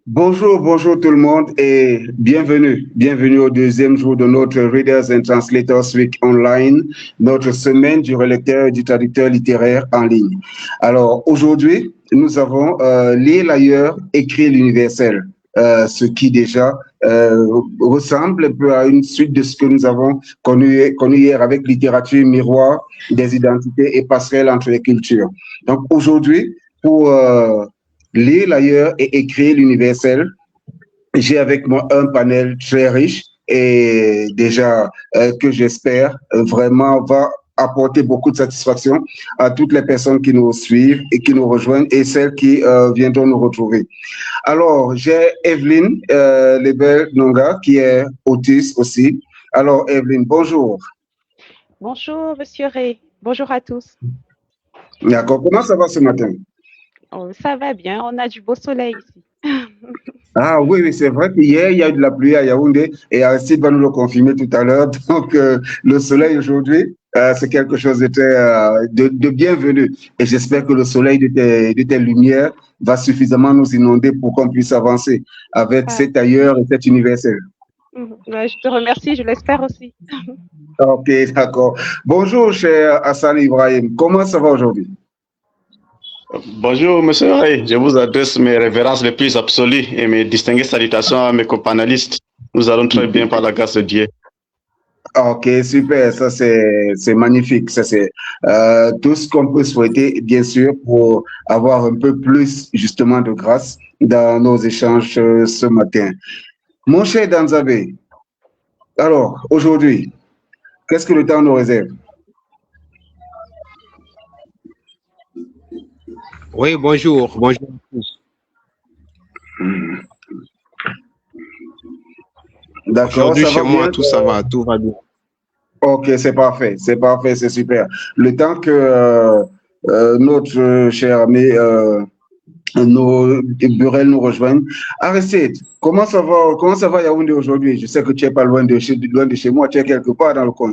Bonjour, bonjour tout le monde et bienvenue au deuxième jour de notre Readers and Translators Week Online, notre semaine du relecteur et du traducteur littéraire en ligne. Alors aujourd'hui, nous avons Lire l'ailleurs, écrire l'universel, ce qui déjà ressemble un peu à une suite de ce que nous avons connu hier avec littérature miroir des identités et passerelles entre les cultures. Donc aujourd'hui, pour lire l'ailleurs et écrire l'universel, j'ai avec moi un panel très riche et déjà que j'espère vraiment va apporter beaucoup de satisfaction à toutes les personnes qui nous suivent et qui nous rejoignent et celles qui viendront nous retrouver. Alors, j'ai Evelyne Lebel-Nonga qui est autrice aussi. Alors, Evelyne, bonjour. Bonjour, Monsieur Ray. Bonjour à tous. D'accord. Comment ça va ce matin? Oh, ça va bien, on a du beau soleil ici. Ah oui, c'est vrai qu'hier, il y a eu de la pluie à Yaoundé et Aristide va nous le confirmer tout à l'heure. Donc, le soleil aujourd'hui, c'est quelque chose de bienvenu. Et j'espère que le soleil de tes lumières va suffisamment nous inonder pour qu'on puisse avancer avec cet ailleurs et cet universel. Je te remercie, je l'espère aussi. Ok, d'accord. Bonjour, cher Hassan Ibrahim. Comment ça va aujourd'hui? Bonjour, monsieur Ray. Je vous adresse mes révérences les plus absolues et mes distinguées salutations à mes companélistes. Nous allons très bien par la grâce de Dieu. Ok, super. Ça, c'est magnifique. Ça, c'est tout ce qu'on peut souhaiter, bien sûr, pour avoir un peu plus, justement, de grâce dans nos échanges ce matin. Mon cher Danzabé, alors, aujourd'hui, qu'est-ce que le temps nous réserve? Oui, bonjour à tous. D'accord. Aujourd'hui, chez moi, tout ça va, tout va bien. Ok, c'est parfait, c'est super. Le temps que notre cher ami Burel nous rejoigne. Aristide, comment ça va Yaoundé aujourd'hui? Je sais que tu n'es pas loin de chez moi, tu es quelque part dans le coin.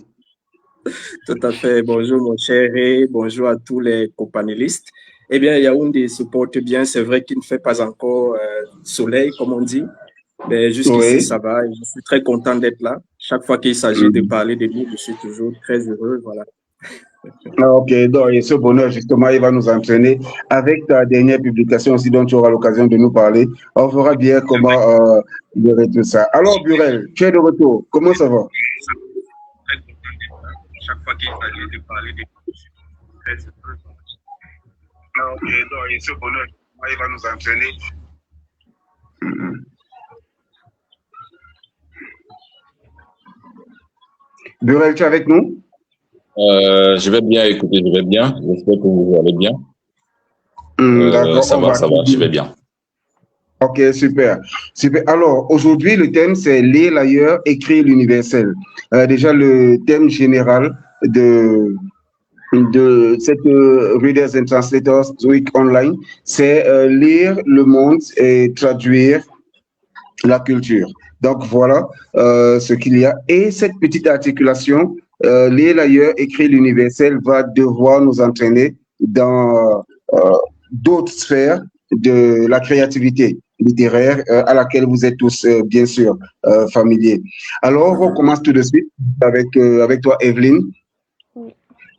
Tout à fait. Bonjour mon cher et bonjour à tous les companélistes. Eh bien, Yaoundé se porte bien. C'est vrai qu'il ne fait pas encore soleil, comme on dit. Mais jusqu'ici, ça va. Et je suis très content d'être là. Chaque fois qu'il s'agit de parler de lui, je suis toujours très heureux. Voilà. Ok, donc, et ce bonheur, justement, il va nous entraîner avec ta dernière publication aussi, dont tu auras l'occasion de nous parler. On verra bien comment gérer tout ça. Alors, Burel, tu es de retour. Comment ça va? Chaque fois qu'il s'agit de parler de lui, je suis très heureux. Ok, donc, et ce bonheur, il va nous entraîner. Burel, tu es avec nous? Je vais bien, écoutez, je vais bien. J'espère que vous allez bien. D'accord, ça va, je vais bien. Ok, super. Alors, aujourd'hui, le thème, c'est lire l'ailleurs, écrire l'universel. Déjà, le thème général de cette Readers and Translators Week Online, c'est lire le monde et traduire la culture. Donc, voilà ce qu'il y a. Et cette petite articulation, lire l'ailleurs, écrire l'universel, va devoir nous entraîner dans d'autres sphères de la créativité littéraire à laquelle vous êtes tous, bien sûr, familiers. Alors, on commence tout de suite avec toi, Evelyne.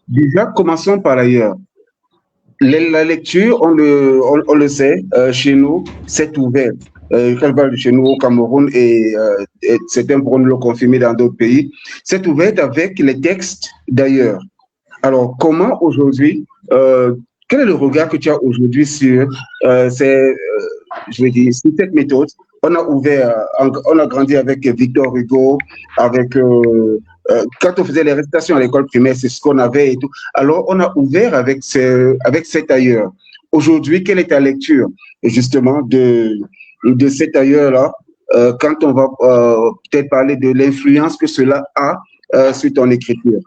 Déjà, commençons par ailleurs. La lecture, on le sait, chez nous, c'est ouvert. Quand je parle de chez nous au Cameroun et certains pourront nous le confirmer dans d'autres pays, c'est ouvert avec les textes d'ailleurs. Alors, comment aujourd'hui, quel est le regard que tu as aujourd'hui sur sur cette méthode? On a grandi avec Victor Hugo, avec quand on faisait les récitations à l'école primaire, c'est ce qu'on avait et tout. Alors, on a ouvert avec cet ailleurs. Aujourd'hui, quelle est ta lecture justement de cet ailleurs-là quand on va peut-être parler de l'influence que cela a sur ton écriture?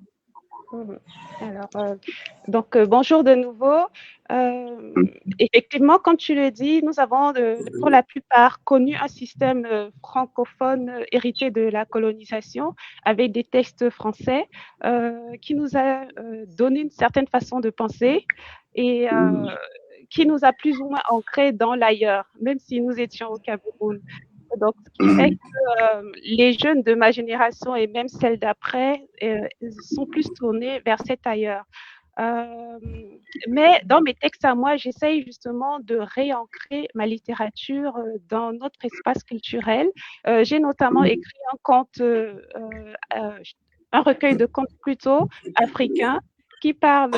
Alors, bonjour de nouveau. Effectivement, comme tu le dis, nous avons pour la plupart connu un système francophone hérité de la colonisation avec des textes français qui nous a donné une certaine façon de penser et qui nous a plus ou moins ancrés dans l'ailleurs, même si nous étions au Cameroun. Donc, ce qui fait que les jeunes de ma génération et même celles d'après sont plus tournés vers cet ailleurs. Mais dans mes textes à moi, j'essaye justement de réancrer ma littérature dans notre espace culturel. J'ai notamment écrit un recueil de contes plutôt africains qui parle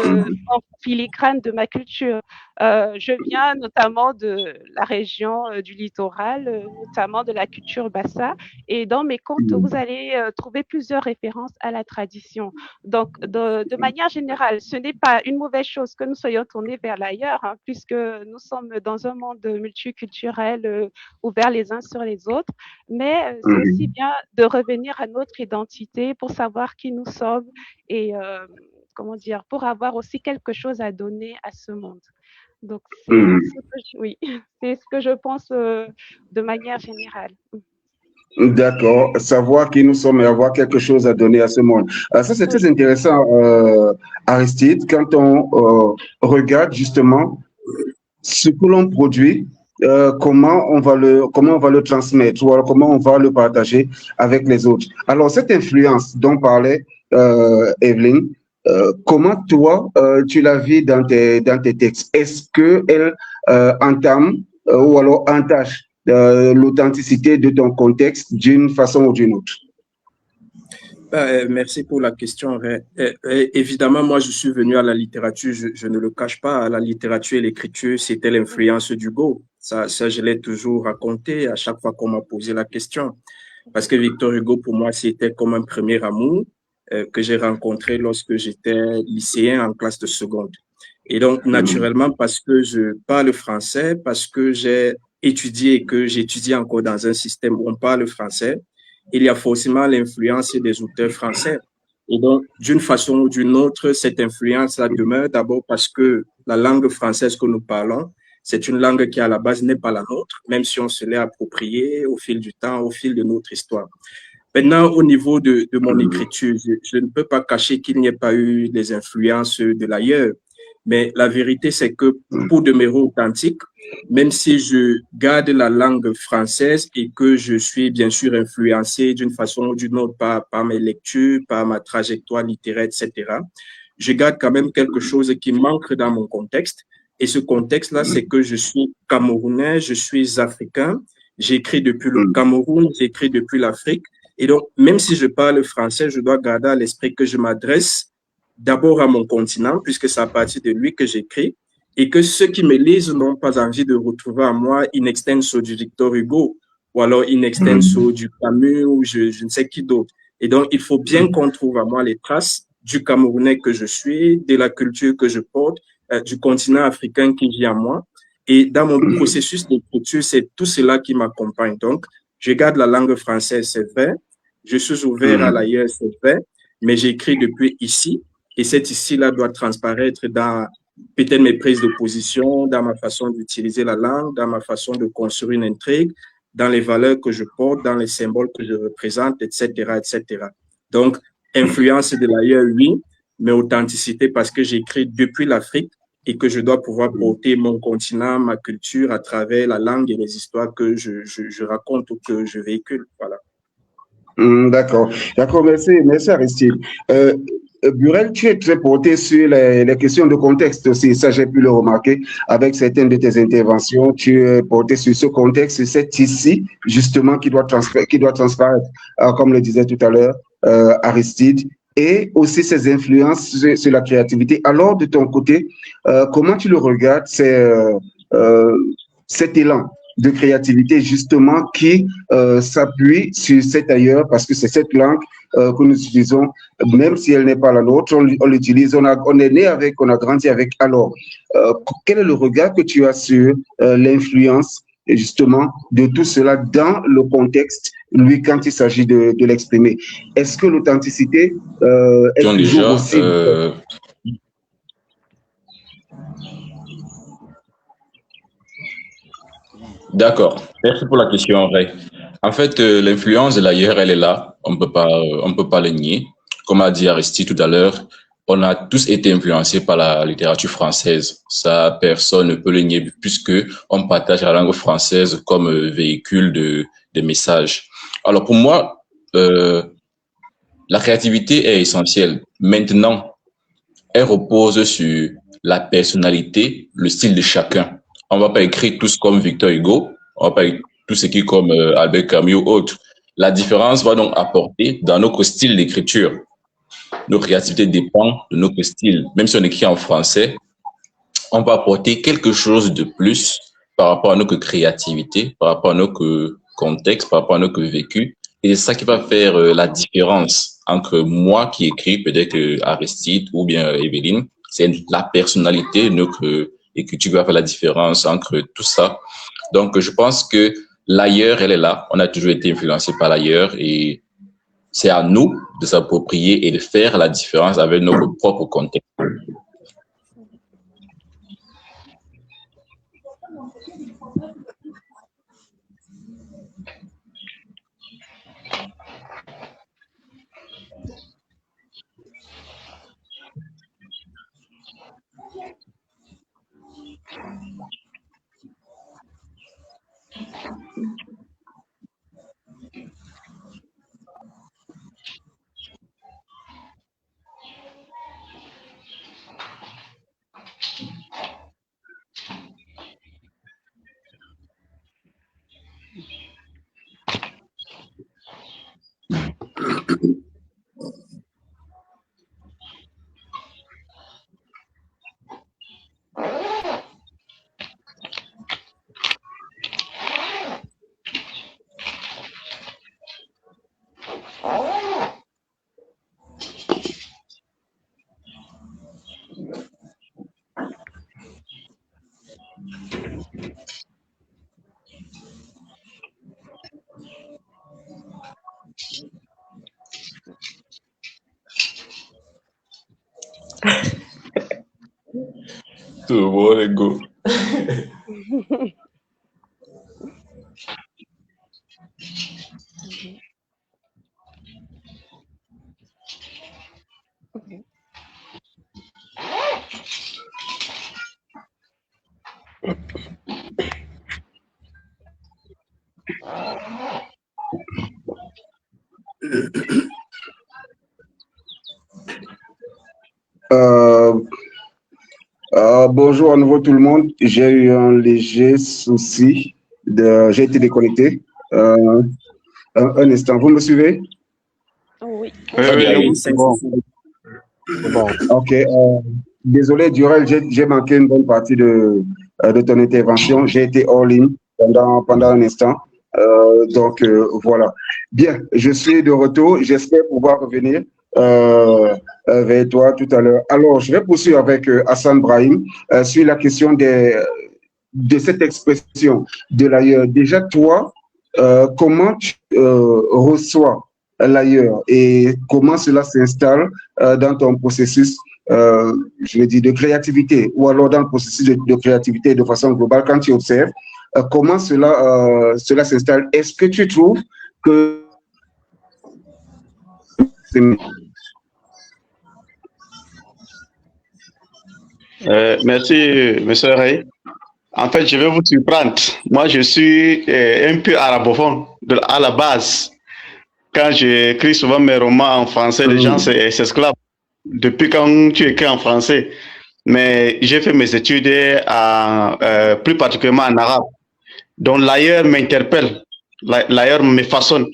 en filigrane de ma culture. Je viens notamment de la région du littoral, notamment de la culture bassa. Et dans mes contes, vous allez trouver plusieurs références à la tradition. Donc, de manière générale, ce n'est pas une mauvaise chose que nous soyons tournés vers l'ailleurs, hein, puisque nous sommes dans un monde multiculturel ouvert les uns sur les autres. Mais c'est aussi bien de revenir à notre identité pour savoir qui nous sommes et comment dire, pour avoir aussi quelque chose à donner à ce monde. Donc, c'est ce que je pense de manière générale. D'accord, savoir qui nous sommes et avoir quelque chose à donner à ce monde. Ça, c'est très intéressant, Aristide, quand on regarde justement ce que l'on produit, comment on va le transmettre ou alors comment on va le partager avec les autres. Alors, cette influence dont parlait Evelyne, comment toi, tu la vis dans tes textes? Est-ce qu'elle entame ou alors entache l'authenticité de ton contexte d'une façon ou d'une autre? Merci pour la question. Évidemment, moi, je suis venu à la littérature, je ne le cache pas, à la littérature et l'écriture, c'était l'influence d'Hugo. Ça, je l'ai toujours raconté à chaque fois qu'on m'a posé la question. Parce que Victor Hugo, pour moi, c'était comme un premier amour que j'ai rencontré lorsque j'étais lycéen en classe de seconde. Et donc, naturellement, parce que je parle français, parce que j'ai étudié et que j'étudie encore dans un système où on parle français, il y a forcément l'influence des auteurs français. Et donc, d'une façon ou d'une autre, cette influence-là demeure d'abord parce que la langue française que nous parlons, c'est une langue qui, à la base, n'est pas la nôtre, même si on se l'est appropriée au fil du temps, au fil de notre histoire. Maintenant, au niveau de mon écriture, je ne peux pas cacher qu'il n'y ait pas eu des influences de l'ailleurs. Mais la vérité, c'est que pour demeurer authentique, même si je garde la langue française et que je suis bien sûr influencé d'une façon ou d'une autre par mes lectures, par ma trajectoire littéraire, etc., je garde quand même quelque chose qui manque dans mon contexte. Et ce contexte-là, c'est que je suis camerounais, je suis africain, j'écris depuis le Cameroun, j'écris depuis l'Afrique. Et donc, même si je parle français, je dois garder à l'esprit que je m'adresse d'abord à mon continent, puisque c'est à partir de lui que j'écris, et que ceux qui me lisent n'ont pas envie de retrouver à moi in extenso du Victor Hugo, ou alors in extenso du Camus, ou je ne sais qui d'autre. Et donc, il faut bien qu'on trouve à moi les traces du Camerounais que je suis, de la culture que je porte, du continent africain qui vit en moi. Et dans mon processus d'écriture, c'est tout cela qui m'accompagne. Donc, je garde la langue française, c'est vrai. Je suis ouvert à l'ailleurs, c'est vrai. Mais j'écris depuis ici. Et cet ici-là doit transparaître dans peut-être mes prises de position, dans ma façon d'utiliser la langue, dans ma façon de construire une intrigue, dans les valeurs que je porte, dans les symboles que je représente, etc., etc. Donc, influence de l'ailleurs, oui, mais authenticité parce que j'écris depuis l'Afrique et que je dois pouvoir porter mon continent, ma culture à travers la langue et les histoires que je raconte ou que je véhicule. Voilà. D'accord, merci Aristide. Burel, tu es très porté sur les questions de contexte aussi, ça j'ai pu le remarquer avec certaines de tes interventions, tu es porté sur ce contexte, sur cet ici justement qui doit transparaître, comme le disait tout à l'heure Aristide, et aussi ses influences sur la créativité. Alors de ton côté, comment tu le regardes, cet élan de créativité justement qui s'appuie sur cet ailleurs parce que c'est cette langue que nous utilisons, même si elle n'est pas la nôtre, on l'utilise, on est né avec, on a grandi avec. Alors, quel est le regard que tu as sur l'influence justement de tout cela dans le contexte, lui, quand il s'agit de l'exprimer? Est-ce que l'authenticité est toujours aussi... D'accord. Merci pour la question, Ray. En fait, l'influence de l'ailleurs, elle est là. On peut pas le nier. Comme a dit Aristide tout à l'heure, on a tous été influencés par la littérature française. Ça, personne ne peut le nier puisque on partage la langue française comme véhicule de messages. Alors pour moi, la créativité est essentielle. Maintenant, elle repose sur la personnalité, le style de chacun. On va pas écrire tous comme Victor Hugo, on va pas écrire tous écrire comme Albert Camus ou autre. La différence va donc apporter dans notre style d'écriture. Notre créativité dépend de notre style. Même si on écrit en français, on va apporter quelque chose de plus par rapport à notre créativité, par rapport à notre contexte, par rapport à notre vécu. Et c'est ça qui va faire la différence entre moi qui écris, peut-être Aristide ou bien Evelyne. C'est la personnalité de notre écriture qui va faire la différence entre tout ça. Donc, je pense que l'ailleurs, elle est là. On a toujours été influencé par l'ailleurs et c'est à nous de s'approprier et de faire la différence avec notre propre contexte. Tout le monde est go. Bonjour à nouveau tout le monde. J'ai eu un léger souci. J'ai été déconnecté. Un instant, vous me suivez? Oui. Oui, c'est bon. Ok. Désolé, Durel, j'ai manqué une bonne partie de ton intervention. J'ai été hors ligne pendant un instant. Donc, voilà. Bien, je suis de retour. J'espère pouvoir revenir vers toi tout à l'heure. Alors, je vais poursuivre avec Hassan Brahim sur la question de cette expression de l'ailleurs. Déjà, toi, comment tu reçois l'ailleurs et comment cela s'installe dans ton processus, je veux dire, de créativité ou alors dans le processus de créativité de façon globale quand tu observes, comment cela s'installe? Est-ce que tu trouves que Merci, monsieur Ray. En fait, je vais vous surprendre. Moi, je suis un peu arabophone à la base. Quand j'écris souvent mes romans en français, les gens s'esclavent. Depuis quand tu écris en français. Mais j'ai fait mes études plus particulièrement en arabe. Donc l'ailleurs m'interpelle, l'ailleurs me façonne.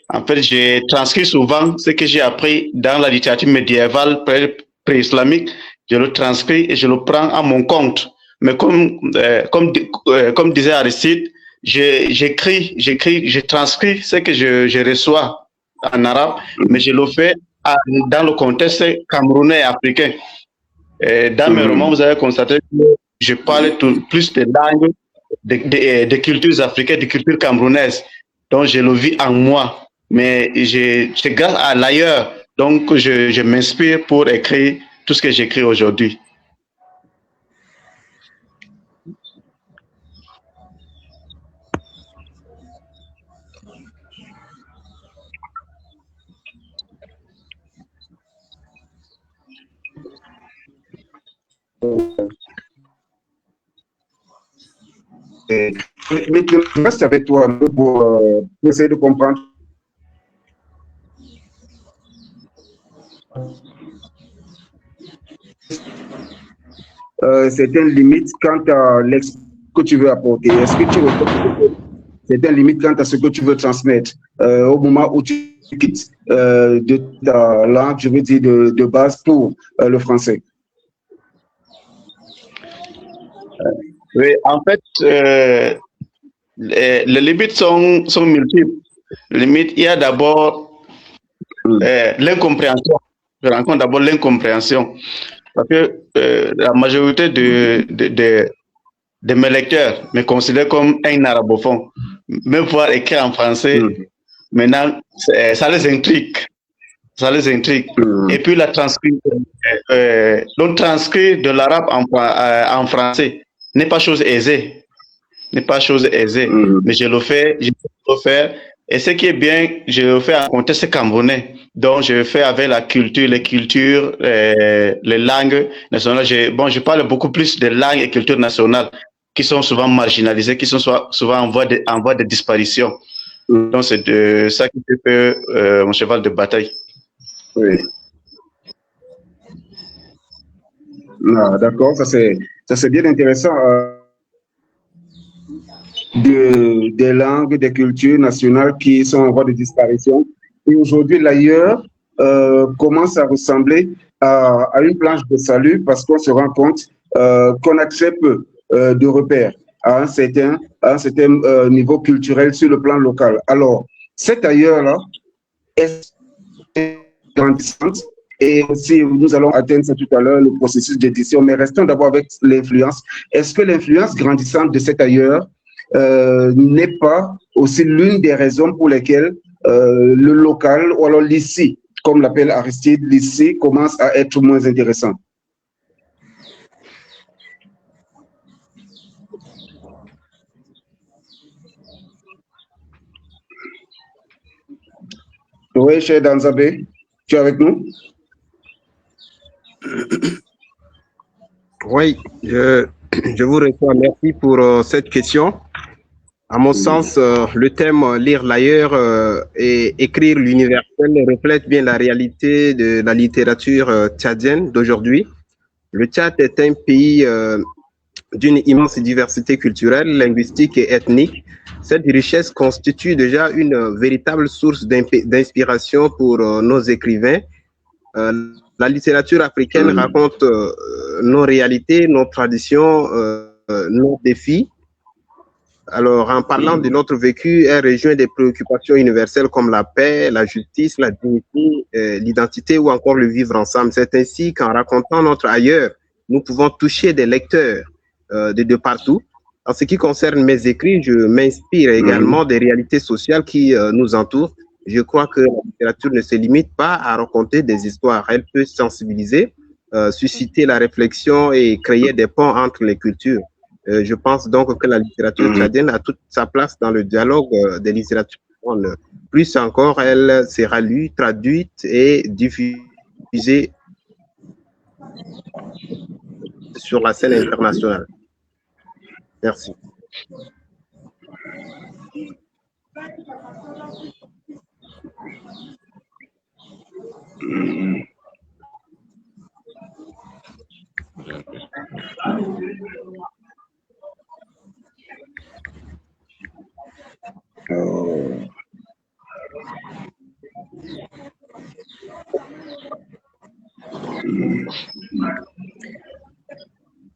En fait, j'ai transcrit souvent ce que j'ai appris dans la littérature médiévale pré-islamique. Je le transcris et je le prends à mon compte. Mais comme disait Aristide, je transcris ce que je reçois en arabe, mais je le fais dans le contexte camerounais et africain. Dans mes romans, vous avez constaté que je parle plus de langues, de cultures africaines, de cultures camerounaises. Donc, je le vis en moi. Mais c'est grâce à l'ailleurs. Donc, je m'inspire pour écrire tout ce que j'écris aujourd'hui. Mais je reste avec toi pour essayer de comprendre. Certaines limites quant à l'expérience que tu veux apporter. Est-ce que tu respectes certaines limites quant à ce que tu veux transmettre au moment où tu quittes de ta langue, je veux dire de base pour le français? Oui, en fait, les limites sont multiples. Limite, il y a d'abord l'incompréhension. Je rencontre d'abord l'incompréhension. Parce que la majorité de mes lecteurs me considèrent comme un arabophone. Même voir écrire en français, maintenant, ça les intrigue. Ça les intrigue. Et puis donc transcrire de l'arabe en français n'est pas chose aisée. N'est pas chose aisée. Mais je le fais. Et ce qui est bien, je le fais en contexte camerounais. Donc, je le fais avec la culture, les langues nationales. Je parle beaucoup plus des langues et cultures nationales qui sont souvent marginalisées, qui sont souvent en voie de disparition. Donc, c'est de ça qui fait mon cheval de bataille. Oui. Ah, d'accord, ça c'est bien intéressant. Des langues, des cultures nationales qui sont en voie de disparition. Et aujourd'hui, l'ailleurs commence à ressembler à une planche de salut parce qu'on se rend compte qu'on a très peu de repères à un certain niveau culturel sur le plan local. Alors, cet ailleurs-là est grandissante et aussi nous allons atteindre ça tout à l'heure, le processus d'édition, mais restons d'abord avec l'influence. Est-ce que l'influence grandissante de cet ailleurs n'est pas aussi l'une des raisons pour lesquelles le local, ou alors l'ici, comme l'appelle Aristide, l'ici commence à être moins intéressant? Oui, cher Danzabé, tu es avec nous? Oui, je vous réponds. Merci pour cette question. À mon sens, le thème lire l'ailleurs et écrire l'universel reflète bien la réalité de la littérature tchadienne d'aujourd'hui. Le Tchad est un pays d'une immense diversité culturelle, linguistique et ethnique. Cette richesse constitue déjà une véritable source d'inspiration pour nos écrivains. La littérature africaine raconte nos réalités, nos traditions, nos défis. Alors, en parlant de notre vécu, elle rejoint des préoccupations universelles comme la paix, la justice, la dignité, l'identité ou encore le vivre ensemble. C'est ainsi qu'en racontant notre ailleurs, nous pouvons toucher des lecteurs de partout. En ce qui concerne mes écrits, je m'inspire également des réalités sociales qui nous entourent. Je crois que la littérature ne se limite pas à raconter des histoires. Elle peut sensibiliser, susciter la réflexion et créer des ponts entre les cultures. Je pense donc que la littérature tchadienne a toute sa place dans le dialogue des littératures. Plus encore, elle sera lue, traduite et diffusée sur la scène internationale. Merci.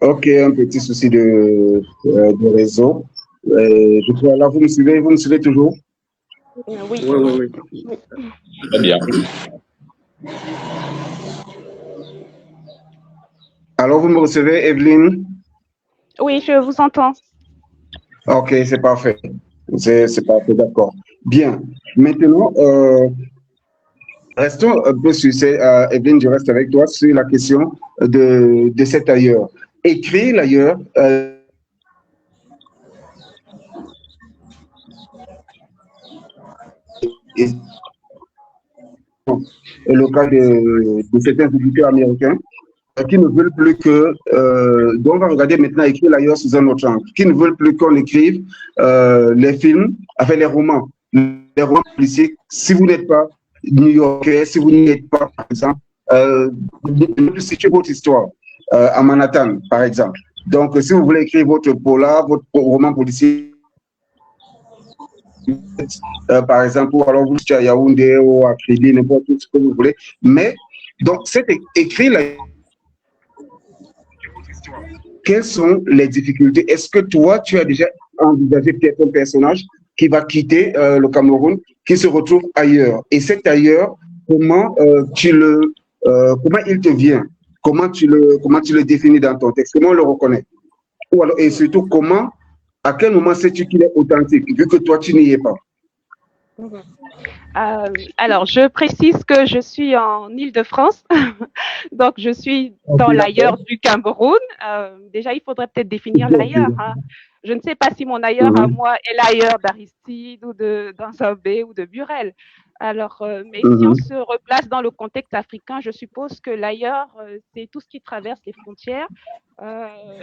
Ok, un petit souci de réseau. Je crois là, vous me suivez toujours? Oui. Très bien. Alors, vous me recevez, Evelyne? Oui, je vous entends. Ok, c'est parfait. C'est parfait, d'accord. Bien. Maintenant, restons un peu sur Evelyne, je reste avec toi sur la question de cet ailleurs. Écrire l'ailleurs, le cas de certains éditeurs américains, qui ne veulent plus que, dont on va regarder maintenant écrire l'ailleurs sous un autre angle, qui ne veulent plus qu'on écrive les films, enfin les romans policiers. Si vous n'êtes pas new-yorkais, si vous n'êtes pas, par exemple, situez votre histoire à Manhattan, par exemple. Donc, si vous voulez écrire votre polar, votre roman policier, par exemple, ou alors vous êtes à Yaoundé ou à Crédit, n'importe où ce que vous voulez. Mais, donc, c'est écrit là. Quelles sont les difficultés? Est-ce que toi, tu as déjà envisagé peut-être un personnage qui va quitter le Cameroun, qui se retrouve ailleurs? Et cet ailleurs, comment comment il te vient? Comment tu le définis dans ton texte? Comment on le reconnaît? Ou alors, et surtout, à quel moment sais-tu qu'il est authentique, vu que toi, tu n'y es pas? Alors, je précise que je suis en Île-de-France, donc je suis dans l'ailleurs du Cameroun. Déjà, il faudrait peut-être définir l'ailleurs. Hein. Je ne sais pas si mon ailleurs à moi est l'ailleurs d'Aristide ou d'Anzabé ou de Burel. Alors, mais si on se replace dans le contexte africain, je suppose que l'ailleurs, c'est tout ce qui traverse les frontières.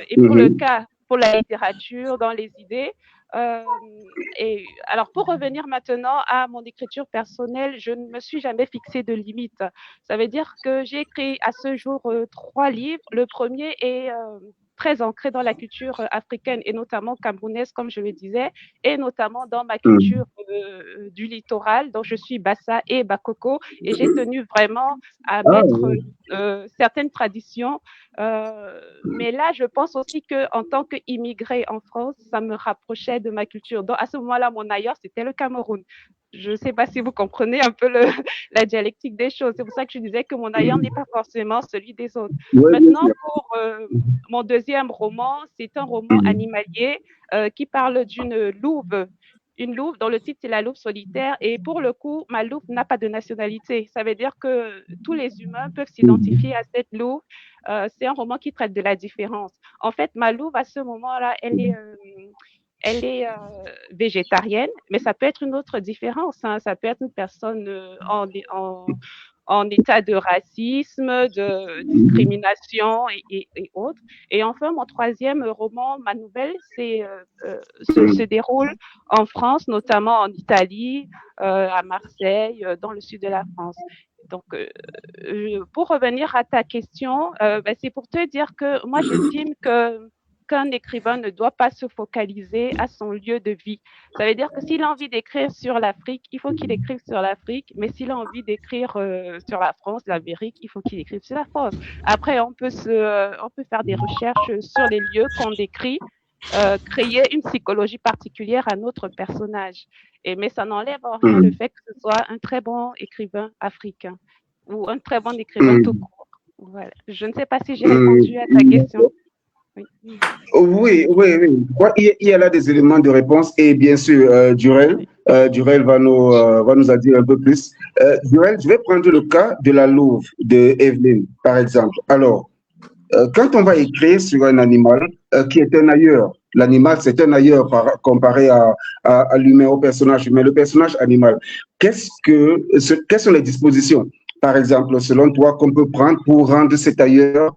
Et pour le cas, pour la littérature, dans les idées. Et alors, pour revenir maintenant à mon écriture personnelle, je ne me suis jamais fixée de limite. Ça veut dire que j'ai écrit à ce jour 3 livres. Le premier est très ancré dans la culture africaine et notamment camerounaise, comme je le disais, et notamment dans ma culture du littoral, dont je suis Bassa et Bakoko, et j'ai tenu vraiment à mettre certaines traditions. Mais là, je pense aussi qu'en tant qu'immigrée en France, ça me rapprochait de ma culture. Donc, à ce moment-là, mon ailleurs, c'était le Cameroun. Je ne sais pas si vous comprenez un peu la dialectique des choses. C'est pour ça que je disais que mon ailleurs n'est pas forcément celui des autres. Maintenant, pour mon deuxième roman, c'est un roman animalier qui parle d'une louve. Une louve dont le titre c'est La louve solitaire, et pour le coup, ma louve n'a pas de nationalité. Ça veut dire que tous les humains peuvent s'identifier à cette louve. C'est un roman qui traite de la différence. En fait, ma louve, à ce moment-là, elle est végétarienne, mais ça peut être une autre différence. Hein. Ça peut être une personne en état de racisme, de discrimination et autres. Et enfin, mon troisième roman, ma nouvelle, se déroule en France, notamment en Italie, à Marseille, dans le sud de la France. Donc, pour revenir à ta question, c'est pour te dire que moi, j'estime qu'un écrivain ne doit pas se focaliser à son lieu de vie. Ça veut dire que s'il a envie d'écrire sur l'Afrique, il faut qu'il écrive sur l'Afrique, mais s'il a envie d'écrire sur la France, l'Amérique, il faut qu'il écrive sur la France. Après, on peut faire des recherches sur les lieux qu'on décrit, créer une psychologie particulière à notre personnage. Mais ça n'enlève en rien le fait que ce soit un très bon écrivain africain ou un très bon écrivain tout court. Voilà. Je ne sais pas si j'ai répondu à ta question. Oui. Il y a là des éléments de réponse et bien sûr, Durel va nous en dire un peu plus. Durel, je vais prendre le cas de la louve de Evelyne, par exemple. Alors, quand on va écrire sur un animal qui est un ailleurs, l'animal c'est un ailleurs comparé à l'humain, au personnage humain, le personnage animal, quelles sont les dispositions, par exemple, selon toi, qu'on peut prendre pour rendre cet ailleurs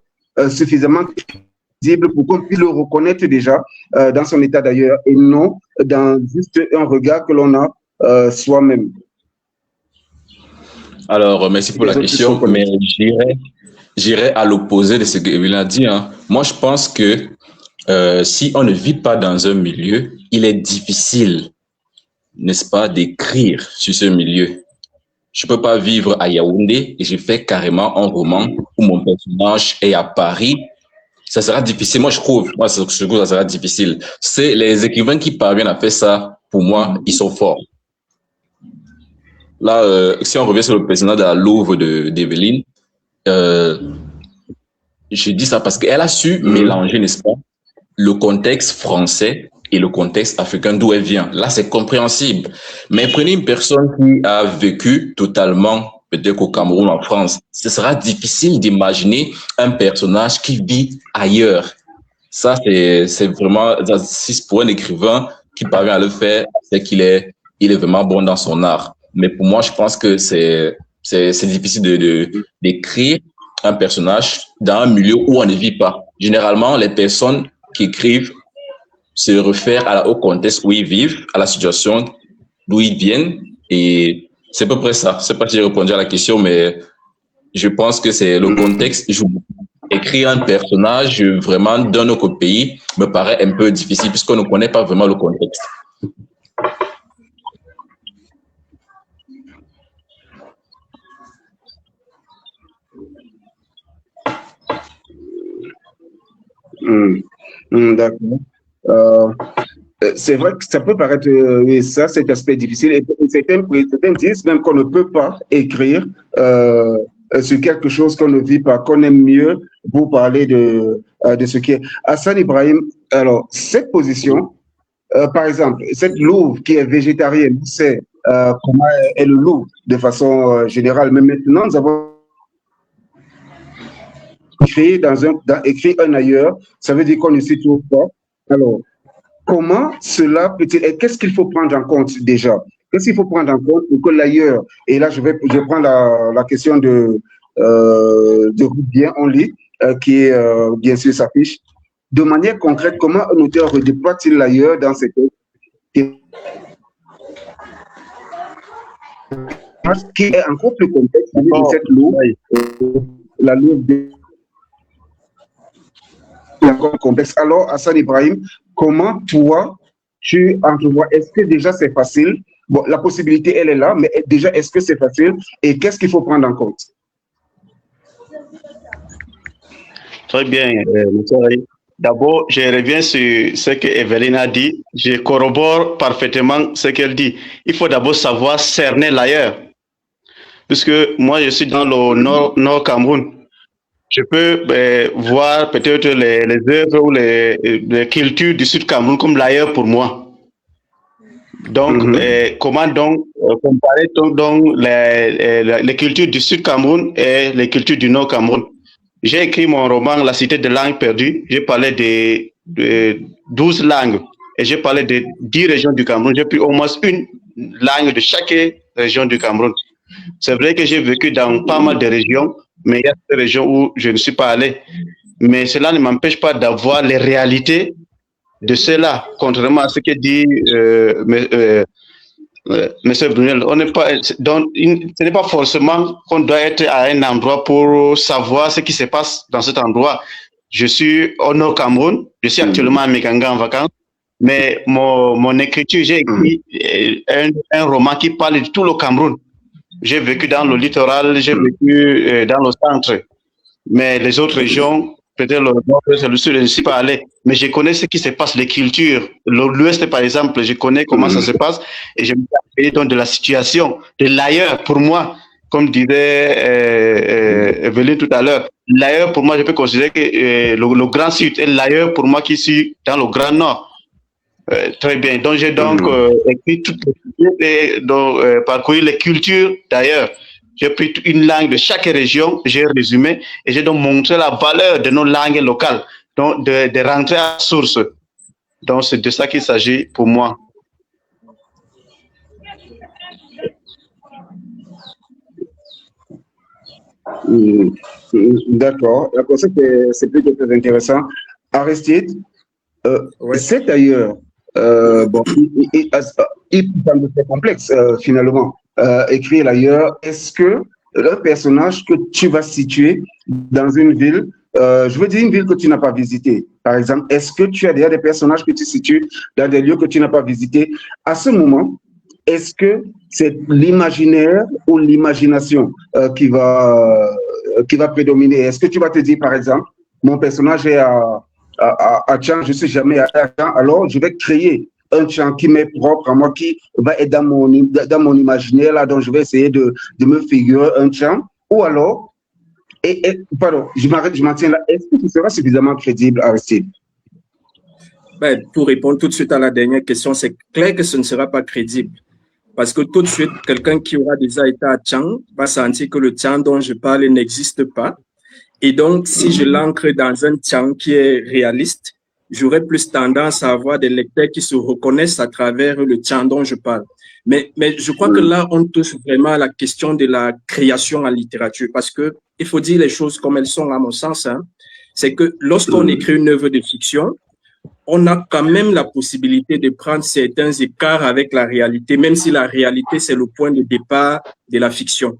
suffisamment pour qu'on puisse le reconnaître déjà dans son état d'ailleurs et non dans juste un regard que l'on a soi-même. Alors, merci pour la question, mais j'irai à l'opposé de ce que Evelyne a dit. Hein. Moi, je pense que si on ne vit pas dans un milieu, il est difficile, n'est-ce pas, d'écrire sur ce milieu. Je peux pas vivre à Yaoundé et j'ai fait carrément un roman où mon personnage est à Paris. Ça sera difficile. Moi, je trouve que ça sera difficile. C'est les écrivains qui parviennent à faire ça, pour moi, ils sont forts. Là, si on revient sur le personnage de la louve d'Evelyne, je dis ça parce qu'elle a su mélanger, n'est-ce pas, le contexte français et le contexte africain d'où elle vient. Là, c'est compréhensible. Mais prenez une personne qui a vécu totalement peut-être qu'au Cameroun, en France, ce sera difficile d'imaginer un personnage qui vit ailleurs. Ça, c'est vraiment, si pour un écrivain qui parvient à le faire, c'est qu'il est vraiment bon dans son art. Mais pour moi, je pense que c'est difficile d'écrire un personnage dans un milieu où on ne vit pas. Généralement, les personnes qui écrivent se réfèrent au contexte où ils vivent, à la situation d'où ils viennent, et c'est à peu près ça. Je ne sais pas si j'ai répondu à la question, mais je pense que c'est le contexte. Écrire un personnage vraiment d'un autre pays me paraît un peu difficile puisqu'on ne connaît pas vraiment le contexte. D'accord. C'est vrai que ça peut paraître, ça, cet aspect difficile. Et certains disent même qu'on ne peut pas écrire sur quelque chose qu'on ne vit pas, qu'on aime mieux pour parler de ce qui est. Hassan Ibrahim, alors, cette position, par exemple, cette louve qui est végétarienne, on sait comment est le loup de façon générale, mais maintenant, nous avons écrit un ailleurs, ça veut dire qu'on ne s'y trouve pas. Alors, comment cela peut-il, qu'est-ce qu'il faut prendre en compte déjà? Qu'est-ce qu'il faut prendre en compte pour que l'ailleurs, et là je prends la question de Bien On Lit, qui est bien sûr s'affiche. De manière concrète, comment un auteur redéploie-t-il l'ailleurs dans cette qui est encore plus complexe de cette loupe, la loupe encore complexe. Alors, Hassan Ibrahim, comment toi, tu entrevois, est-ce que déjà c'est facile? Bon, la possibilité, elle est là, mais déjà, est-ce que c'est facile? Et qu'est-ce qu'il faut prendre en compte? Très bien, d'abord, je reviens sur ce que Evelyne a dit. Je corrobore parfaitement ce qu'elle dit. Il faut d'abord savoir cerner l'ailleurs. Puisque moi, je suis dans le nord Cameroun. Je peux voir peut-être les œuvres ou les cultures du Sud Cameroun comme l'ailleurs pour moi. Donc, comment donc comparer donc les cultures du Sud Cameroun et les cultures du Nord Cameroun? J'ai écrit mon roman La Cité des langues perdues. J'ai parlé de 12 langues et j'ai parlé de 10 régions du Cameroun. J'ai pris au moins une langue de chaque région du Cameroun. C'est vrai que j'ai vécu dans pas mal de régions, mais il y a des régions où je ne suis pas allé. Mais cela ne m'empêche pas d'avoir les réalités de cela, contrairement à ce que dit M. Brunel. Ce n'est pas forcément qu'on doit être à un endroit pour savoir ce qui se passe dans cet endroit. Je suis au Nord Cameroun, je suis actuellement à Mekanga en vacances, mais mon écriture, j'ai écrit un roman qui parle de tout le Cameroun. J'ai vécu dans le littoral, j'ai vécu dans le centre, mais les autres régions, peut-être le nord, le sud, je ne suis pas allé, mais je connais ce qui se passe, les cultures. L'ouest, par exemple, je connais comment ça se passe et je me suis donc de la situation, de l'ailleurs pour moi, comme disait Evelyne tout à l'heure. L'ailleurs pour moi, je peux considérer que le Grand Sud est l'ailleurs pour moi qui suis dans le Grand Nord. Très bien. Donc, j'ai donc écrit toutes les cultures et donc parcouru les cultures d'ailleurs. J'ai pris une langue de chaque région, j'ai résumé et j'ai donc montré la valeur de nos langues locales, donc de rentrer à la source. Donc, c'est de ça qu'il s'agit pour moi. D'accord. C'est plutôt très intéressant. Aristide, c'est d'ailleurs. Bon, il semble très complexe finalement. Écrire ailleurs, est-ce que le personnage que tu vas situer dans une ville, je veux dire une ville que tu n'as pas visitée, par exemple, est-ce que tu as déjà des personnages que tu situes dans des lieux que tu n'as pas visités? À ce moment, est-ce que c'est l'imaginaire ou l'imagination qui va prédominer? Est-ce que tu vas te dire, par exemple, mon personnage est à Tchang, je ne suis jamais à Tchang, alors je vais créer un Tchang qui m'est propre à moi, qui va être dans mon imaginaire, là, donc je vais essayer de me figurer un Tchang, ou alors, pardon, je m'en tiens là, est-ce que tu seras suffisamment crédible, Aristide? Ben, pour répondre tout de suite à la dernière question, c'est clair que ce ne sera pas crédible. Parce que tout de suite, quelqu'un qui aura déjà été à Tchang va sentir que le Tchang dont je parle n'existe pas. Et donc, si je l'ancre dans un Tchang qui est réaliste, j'aurais plus tendance à avoir des lecteurs qui se reconnaissent à travers le tien dont je parle. Mais je crois que là, on touche vraiment à la question de la création en littérature, parce que il faut dire les choses comme elles sont, à mon sens. Hein. C'est que lorsqu'on écrit une œuvre de fiction, on a quand même la possibilité de prendre certains écarts avec la réalité, même si la réalité, c'est le point de départ de la fiction.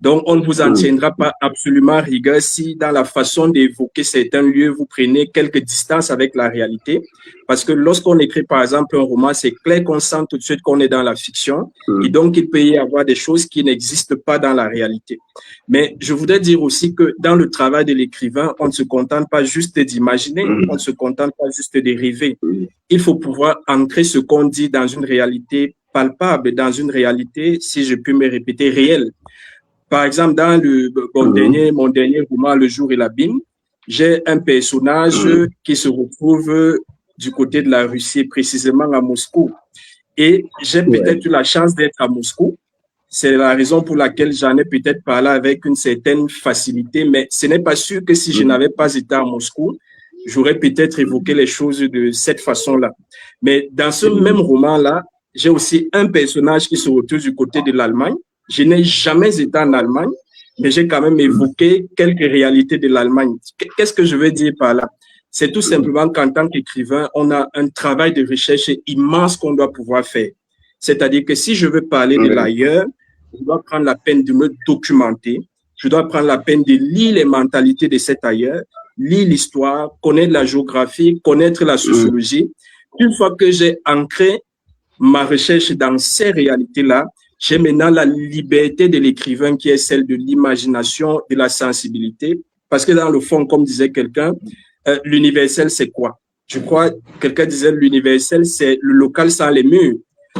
Donc, on ne vous en tiendra pas absolument rigueur si, dans la façon d'évoquer certains lieux, vous prenez quelques distances avec la réalité. Parce que lorsqu'on écrit, par exemple, un roman, c'est clair qu'on sent tout de suite qu'on est dans la fiction. Et donc, il peut y avoir des choses qui n'existent pas dans la réalité. Mais je voudrais dire aussi que dans le travail de l'écrivain, on ne se contente pas juste d'imaginer, on ne se contente pas juste de rêver. Il faut pouvoir ancrer ce qu'on dit dans une réalité palpable, dans une réalité, si je puis me répéter, réelle. Par exemple, dans mon dernier roman, Le jour et l'abîme, j'ai un personnage qui se retrouve du côté de la Russie, précisément à Moscou. Et j'ai peut-être eu la chance d'être à Moscou. C'est la raison pour laquelle j'en ai peut-être parlé avec une certaine facilité, mais ce n'est pas sûr que si je n'avais pas été à Moscou, j'aurais peut-être évoqué les choses de cette façon-là. Mais dans ce même roman-là, j'ai aussi un personnage qui se retrouve du côté de l'Allemagne. Je n'ai jamais été en Allemagne, mais j'ai quand même évoqué quelques réalités de l'Allemagne. Qu'est-ce que je veux dire par là? C'est tout simplement qu'en tant qu'écrivain, on a un travail de recherche immense qu'on doit pouvoir faire. C'est-à-dire que si je veux parler de l'ailleurs, je dois prendre la peine de me documenter, je dois prendre la peine de lire les mentalités de cet ailleurs, lire l'histoire, connaître la géographie, connaître la sociologie. Une fois que j'ai ancré ma recherche dans ces réalités-là, j'ai maintenant la liberté de l'écrivain qui est celle de l'imagination, de la sensibilité. Parce que dans le fond, comme disait quelqu'un, l'universel, c'est quoi? Je crois, quelqu'un disait l'universel, c'est le local sans les murs.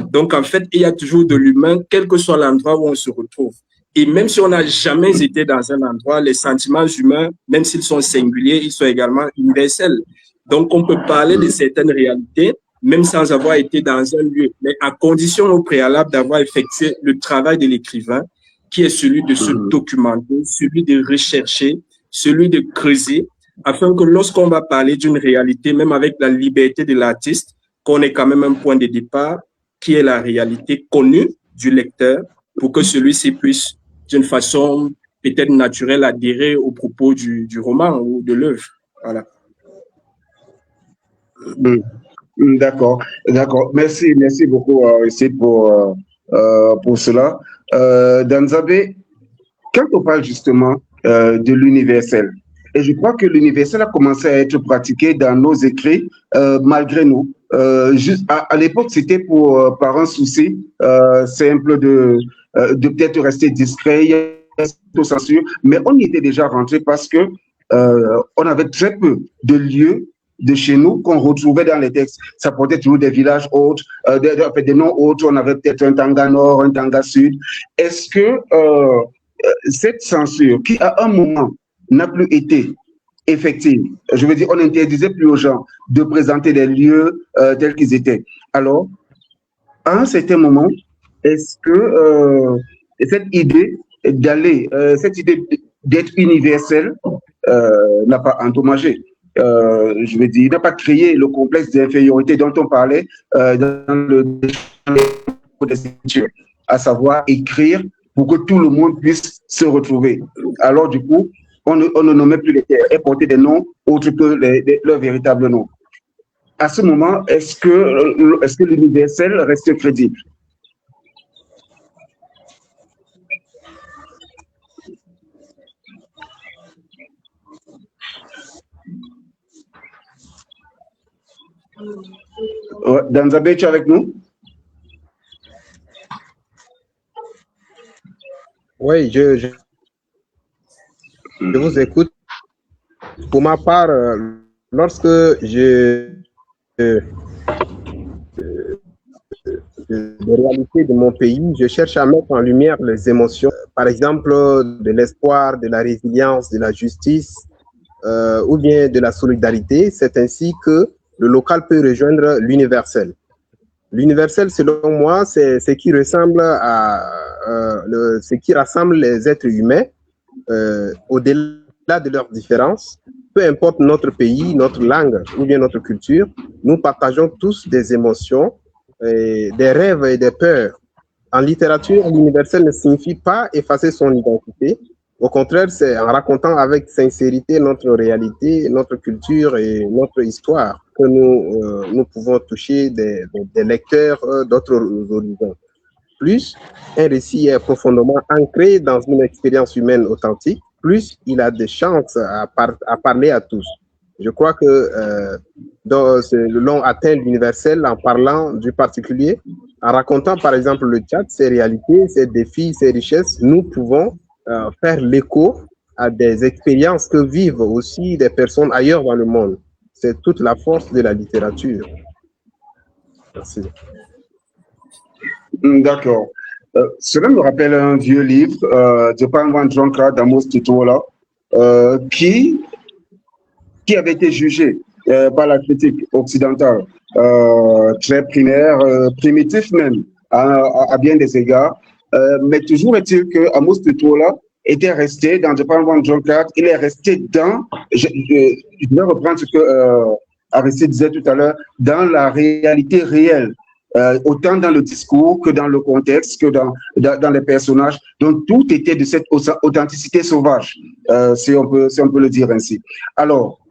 Donc, en fait, il y a toujours de l'humain, quel que soit l'endroit où on se retrouve. Et même si on n'a jamais été dans un endroit, les sentiments humains, même s'ils sont singuliers, ils sont également universels. Donc, on peut parler de certaines réalités, même sans avoir été dans un lieu, mais à condition au préalable d'avoir effectué le travail de l'écrivain, qui est celui de se documenter, celui de rechercher, celui de creuser, afin que lorsqu'on va parler d'une réalité, même avec la liberté de l'artiste, qu'on ait quand même un point de départ, qui est la réalité connue du lecteur, pour que celui-ci puisse, d'une façon peut-être naturelle, adhérer aux propos du roman ou de l'œuvre. Voilà. D'accord, d'accord. Merci beaucoup, Aristide, pour cela. Danzabé, quand on parle justement de l'universel, et je crois que l'universel a commencé à être pratiqué dans nos écrits, malgré nous. Juste à l'époque, c'était par un souci simple de peut-être rester discret, il y a censure, mais on y était déjà rentré parce que on avait très peu de lieux de chez nous qu'on retrouvait dans les textes. Ça portait toujours des villages autres, des noms autres. On avait peut-être un Tanga Nord, un Tanga Sud. Est-ce que cette censure, qui à un moment n'a plus été effective, je veux dire, on n'interdisait plus aux gens de présenter des lieux tels qu'ils étaient. Alors, à un certain moment, est-ce que cette idée cette idée d'être universelle n'a pas endommagé? Je veux dire, il n'a pas créé le complexe d'infériorité dont on parlait dans le à savoir écrire pour que tout le monde puisse se retrouver. Alors, du coup, on ne nommait plus les terres et portait des noms autres que leurs véritables noms. À ce moment, est-ce que l'universel reste crédible? Danzabé, tu es avec nous? Oui, je vous écoute. Pour ma part, lorsque les réalités de mon pays, je cherche à mettre en lumière les émotions, par exemple de l'espoir, de la résilience, de la justice ou bien de la solidarité. C'est ainsi que le local peut rejoindre l'universel. L'universel, selon moi, c'est ce qui ressemble à ce qui rassemble les êtres humains au-delà au-delà de leurs différences, peu importe notre pays, notre langue ou bien notre culture, nous partageons tous des émotions, des rêves et des peurs. En littérature, l'universel ne signifie pas effacer son identité. Au contraire, c'est en racontant avec sincérité notre réalité, notre culture et notre histoire que nous pouvons toucher des lecteurs d'autres horizons. Plus un récit est profondément ancré dans une expérience humaine authentique, plus il a des chances à parler à tous. Je crois que l'on atteint l'universel en parlant du particulier, en racontant par exemple le Tchad, ses réalités, ses défis, ses richesses. Nous pouvons faire l'écho à des expériences que vivent aussi des personnes ailleurs dans le monde. C'est toute la force de la littérature. Merci. D'accord. Cela me rappelle un vieux livre de Panwan Djonka d'Amos Tutuola qui avait été jugé par la critique occidentale, très primaire, primitif même, à bien des égards. Mais toujours est-il que Amos Tutuola était resté dans Panwan Djonka, il est resté dans, je vais reprendre ce que Aristide disait tout à l'heure, dans la réalité réelle. Autant dans le discours que dans le contexte, que dans les personnages. Donc, tout était de cette authenticité sauvage, si on peut le dire ainsi. Alors,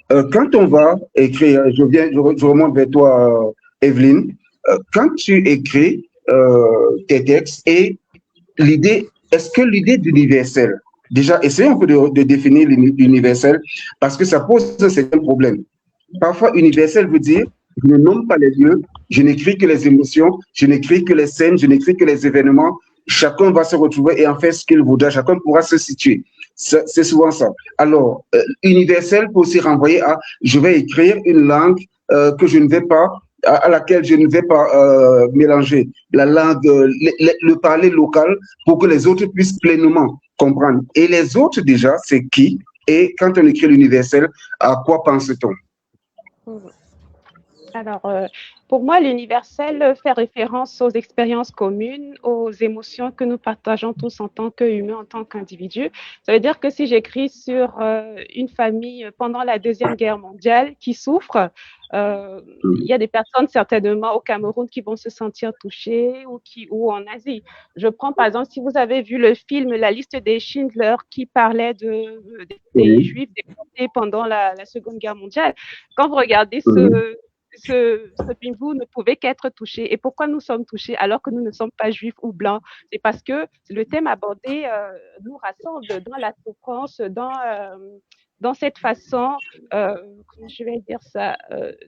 quand on va écrire, je remonte vers toi, Evelyne, quand tu écris tes textes et l'idée, est-ce que l'idée d'universel, déjà, essayons un peu de définir l'universel, parce que ça pose un certain problème. Parfois, universel veut dire je ne nomme pas les lieux, je n'écris que les émotions, je n'écris que les scènes, je n'écris que les événements. Chacun va se retrouver et en faire ce qu'il voudra, chacun pourra se situer. C'est souvent ça. Alors, universel peut aussi renvoyer à je vais écrire une langue que je ne vais pas, à laquelle je ne vais pas mélanger la langue, le parler local pour que les autres puissent pleinement comprendre. Et les autres déjà, c'est qui? Et quand on écrit l'universel, à quoi pense-t-on? Alors, pour moi, l'universel fait référence aux expériences communes, aux émotions que nous partageons tous en tant qu'humains, en tant qu'individus. Ça veut dire que si j'écris sur une famille pendant la Deuxième Guerre mondiale qui souffre, il y a des personnes certainement au Cameroun qui vont se sentir touchées ou en Asie. Je prends par exemple, si vous avez vu le film La liste des Schindler qui parlait des Juifs déportés pendant la Seconde Guerre mondiale, quand vous regardez ce film, vous ne pouvez qu'être touché. Et pourquoi nous sommes touchés alors que nous ne sommes pas juifs ou blancs? C'est parce que le thème abordé nous rassemble dans la souffrance, dans cette façon, comment je vais dire ça,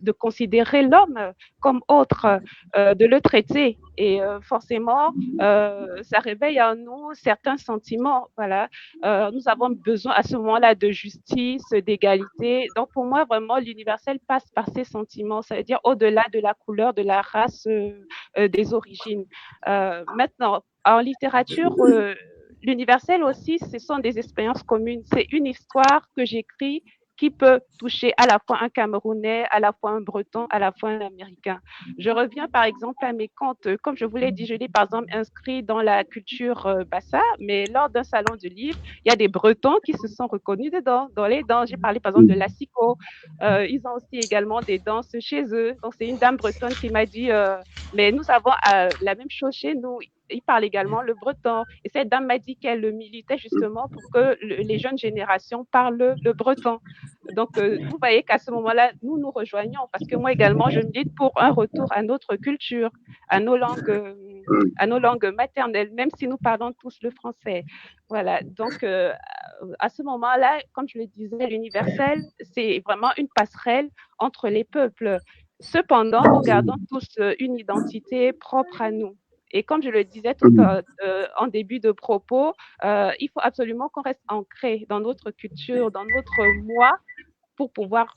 de considérer l'homme comme autre, de le traiter. Et forcément, ça réveille en nous certains sentiments. Voilà. Nous avons besoin à ce moment-là de justice, d'égalité. Donc, pour moi, vraiment, l'universel passe par ces sentiments. Ça veut dire au-delà de la couleur, de la race, des origines. Maintenant, en littérature, l'universel aussi, ce sont des expériences communes. C'est une histoire que j'écris qui peut toucher à la fois un Camerounais, à la fois un Breton, à la fois un Américain. Je reviens par exemple à mes contes. Comme je vous l'ai dit, je l'ai par exemple inscrit dans la culture Bassa, mais lors d'un salon du livre, il y a des Bretons qui se sont reconnus dedans, dans les danses. J'ai parlé par exemple de la Siko. Ils ont aussi également des danses chez eux. Donc c'est une dame bretonne qui m'a dit, mais nous avons la même chose chez nous. Il parle également le breton. Et cette dame m'a dit qu'elle militait justement pour que les jeunes générations parlent le breton. Donc, vous voyez qu'à ce moment-là, nous nous rejoignons parce que moi également, je milite pour un retour à notre culture, à nos langues maternelles, même si nous parlons tous le français. Voilà. Donc, à ce moment-là, comme je le disais, l'universel, c'est vraiment une passerelle entre les peuples. Cependant, nous gardons tous une identité propre à nous. Et comme je le disais tout en début de propos, il faut absolument qu'on reste ancré dans notre culture, dans notre moi, pour pouvoir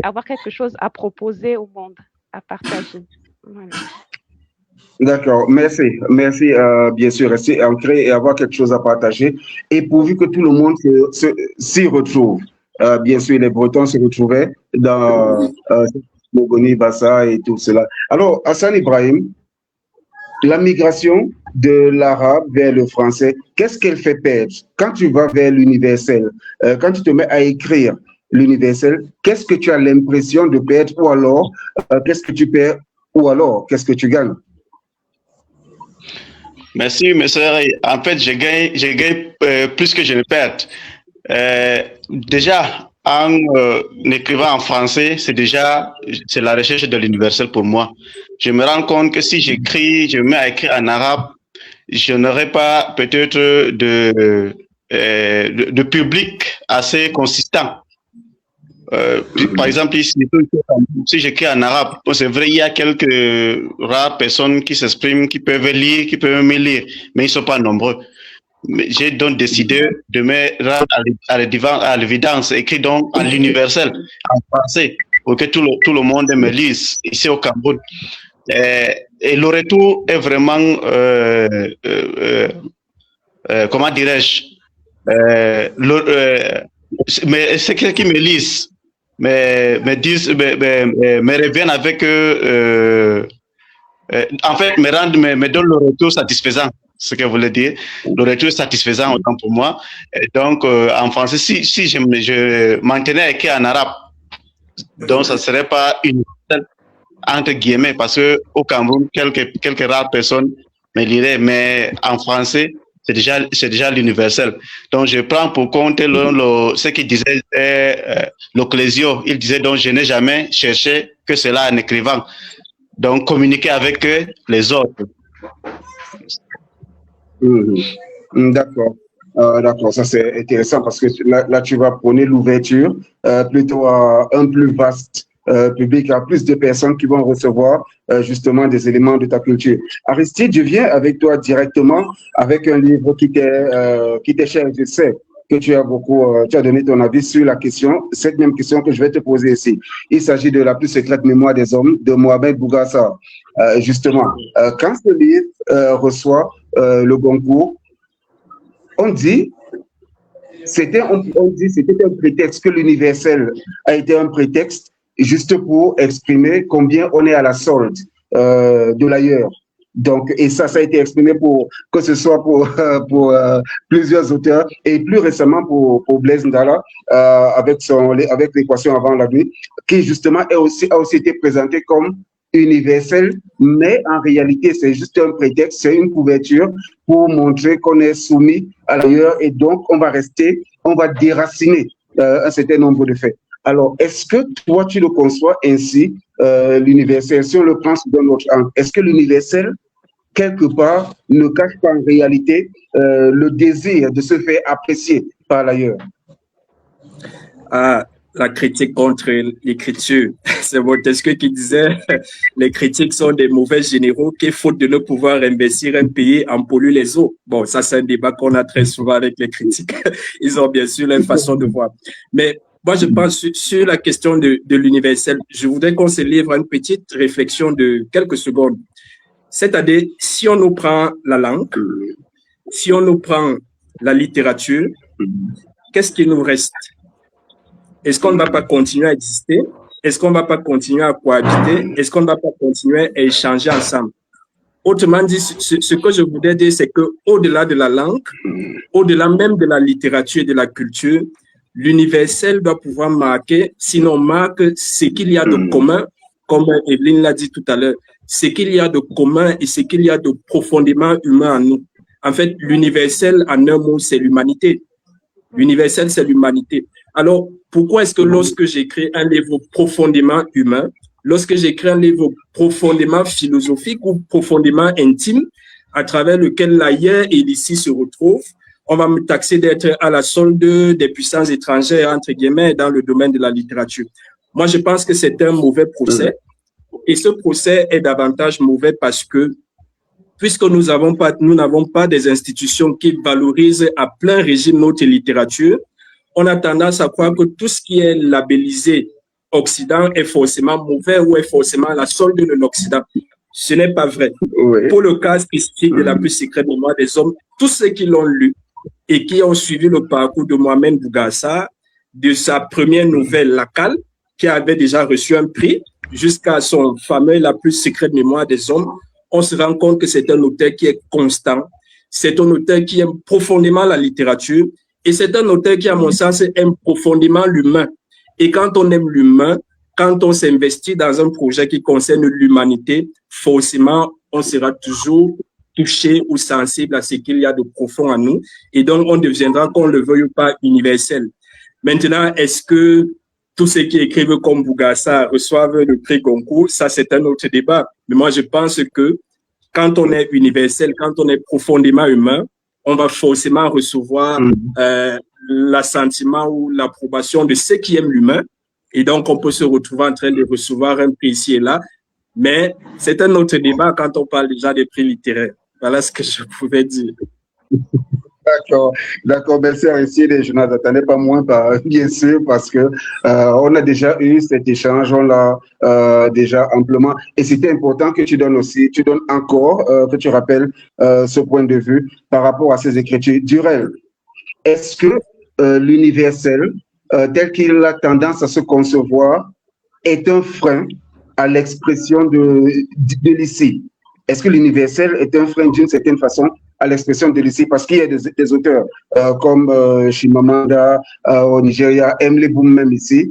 avoir quelque chose à proposer au monde, à partager. Voilà. D'accord, merci. Merci, bien sûr, rester ancré et avoir quelque chose à partager. Et pourvu que tout le monde s'y retrouve. Bien sûr, les Bretons se retrouvaient dans Mogoni, Bassa et tout cela. Alors, Hassan Ibrahim, la migration de l'arabe vers le français, qu'est-ce qu'elle fait perdre? Quand tu vas vers l'universel, quand tu te mets à écrire l'universel, qu'est-ce que tu as l'impression de perdre ou alors qu'est-ce que tu perds ou alors qu'est-ce que tu gagnes? Merci, monsieur. En fait, je gagne plus que je ne perds. Déjà, en écrivant en français, c'est la recherche de l'universel pour moi. Je me rends compte que si je me mets à écrire en arabe, je n'aurai pas peut-être de public assez consistant. Par exemple, ici, si j'écris en arabe, c'est vrai, il y a quelques rares personnes qui s'expriment, qui peuvent lire, qui peuvent me lire, mais ils ne sont pas nombreux. J'ai donc décidé de me rendre à l'évidence, écrit donc à l'universel, en français, pour que tout le monde me lise ici au Cameroun. Et le retour est vraiment, comment dirais-je, mais c'est ceux qui me lisent, me reviennent avec en fait, me donnent le retour satisfaisant, ce que vous voulez dire. Le retour est satisfaisant autant pour moi. Et donc, en français, si je maintenais écrit en arabe, donc ça ne serait pas une entre guillemets, parce qu'au Cameroun, quelques rares personnes me liraient, mais en français, c'est déjà l'universel. Donc, je prends pour compte ce qu'il disait Leclésio. Il disait donc, je n'ai jamais cherché que cela en écrivant. Donc, communiquer avec les autres. D'accord. D'accord, ça c'est intéressant parce que là tu vas prôner l'ouverture plutôt à un plus vaste public, à plus de personnes qui vont recevoir justement des éléments de ta culture. Aristide, je viens avec toi directement avec un livre qui t'est cher. Je sais que tu as tu as donné ton avis sur la question, cette même question que je vais te poser ici. Il s'agit de La plus secrète mémoire des hommes de Mohamed Bougassar. Justement, quand ce livre reçoit le Goncourt, on dit c'était un prétexte, que l'universel a été un prétexte juste pour exprimer combien on est à la solde de l'ailleurs. Donc, et ça a été exprimé que ce soit pour plusieurs auteurs et plus récemment pour Blaise Ndala avec l'équation avant la nuit, qui justement a aussi été présenté comme universel, mais en réalité, c'est juste un prétexte, c'est une couverture pour montrer qu'on est soumis à l'ailleurs et donc on va déraciner un certain nombre de faits. Alors, est-ce que toi, tu le conçois ainsi, l'universel, si on le prend sous un autre angle, est-ce que l'universel, quelque part, ne cache pas en réalité le désir de se faire apprécier par l'ailleurs? La critique contre l'écriture. C'est Montesquieu qui disait les critiques sont des mauvais généraux qui, faute de ne pouvoir investir un pays, en polluent les eaux. Bon, ça, c'est un débat qu'on a très souvent avec les critiques. Ils ont bien sûr leur façon de voir. Mais moi, je pense sur la question de l'universel, je voudrais qu'on se livre à une petite réflexion de quelques secondes. C'est-à-dire, si on nous prend la langue, si on nous prend la littérature, qu'est-ce qui nous reste? Est-ce qu'on ne va pas continuer à exister? Est-ce qu'on ne va pas continuer à cohabiter? Est-ce qu'on ne va pas continuer à échanger ensemble? Autrement dit, ce que je voudrais dire, c'est qu'au-delà de la langue, au-delà même de la littérature et de la culture, l'universel doit pouvoir marquer, sinon marque ce qu'il y a de commun, comme Evelyne l'a dit tout à l'heure, ce qu'il y a de commun et ce qu'il y a de profondément humain en nous. En fait, l'universel, en un mot, c'est l'humanité. L'universel, c'est l'humanité. Alors, pourquoi est-ce que lorsque j'écris un livre profondément humain, lorsque j'écris un livre profondément philosophique ou profondément intime, à travers lequel l'ailleurs et l'ici se retrouvent, on va me taxer d'être à la solde des puissances étrangères, entre guillemets, dans le domaine de la littérature? Moi, je pense que c'est un mauvais procès. Et ce procès est davantage mauvais parce que, puisque nous n'avons pas des institutions qui valorisent à plein régime notre littérature, on a tendance à croire que tout ce qui est labellisé Occident est forcément mauvais ou est forcément à la solde de l'Occident. Ce n'est pas vrai. Oui. Pour le cas spécifique de La plus secrète mémoire des hommes, tous ceux qui l'ont lu et qui ont suivi le parcours de Mohamed Bougassar, de sa première nouvelle, La Cale, qui avait déjà reçu un prix, jusqu'à son fameux La plus secrète mémoire des hommes, on se rend compte que c'est un auteur qui est constant, c'est un auteur qui aime profondément la littérature et c'est un auteur qui, à mon sens, aime profondément l'humain. Et quand on aime l'humain, quand on s'investit dans un projet qui concerne l'humanité, forcément, on sera toujours touché ou sensible à ce qu'il y a de profond en nous. Et donc, on deviendra, qu'on le veuille ou pas, universel. Maintenant, est-ce que tous ceux qui écrivent comme Bougassar reçoivent le prix Goncourt? Ça, c'est un autre débat. Mais moi, je pense que quand on est universel, quand on est profondément humain, on va forcément recevoir l'assentiment ou l'approbation de ceux qui aiment l'humain. Et donc, on peut se retrouver en train de recevoir un prix ici et là. Mais c'est un autre débat quand on parle déjà des prix littéraires. Voilà ce que je pouvais dire. D'accord, merci Aristide. Je n'en attendais pas moins, bien sûr, parce que on a déjà eu cet échange, on l'a déjà amplement. Et c'était important que tu donnes encore, que tu rappelles ce point de vue par rapport à ces écritures. Durel, est-ce que l'universel, tel qu'il a tendance à se concevoir, est un frein à l'expression de l'ici? Est-ce que l'universel est un frein d'une certaine façon à l'expression de l'ici? Parce qu'il y a des auteurs comme Chimamanda au Nigeria, Emily Boom même ici,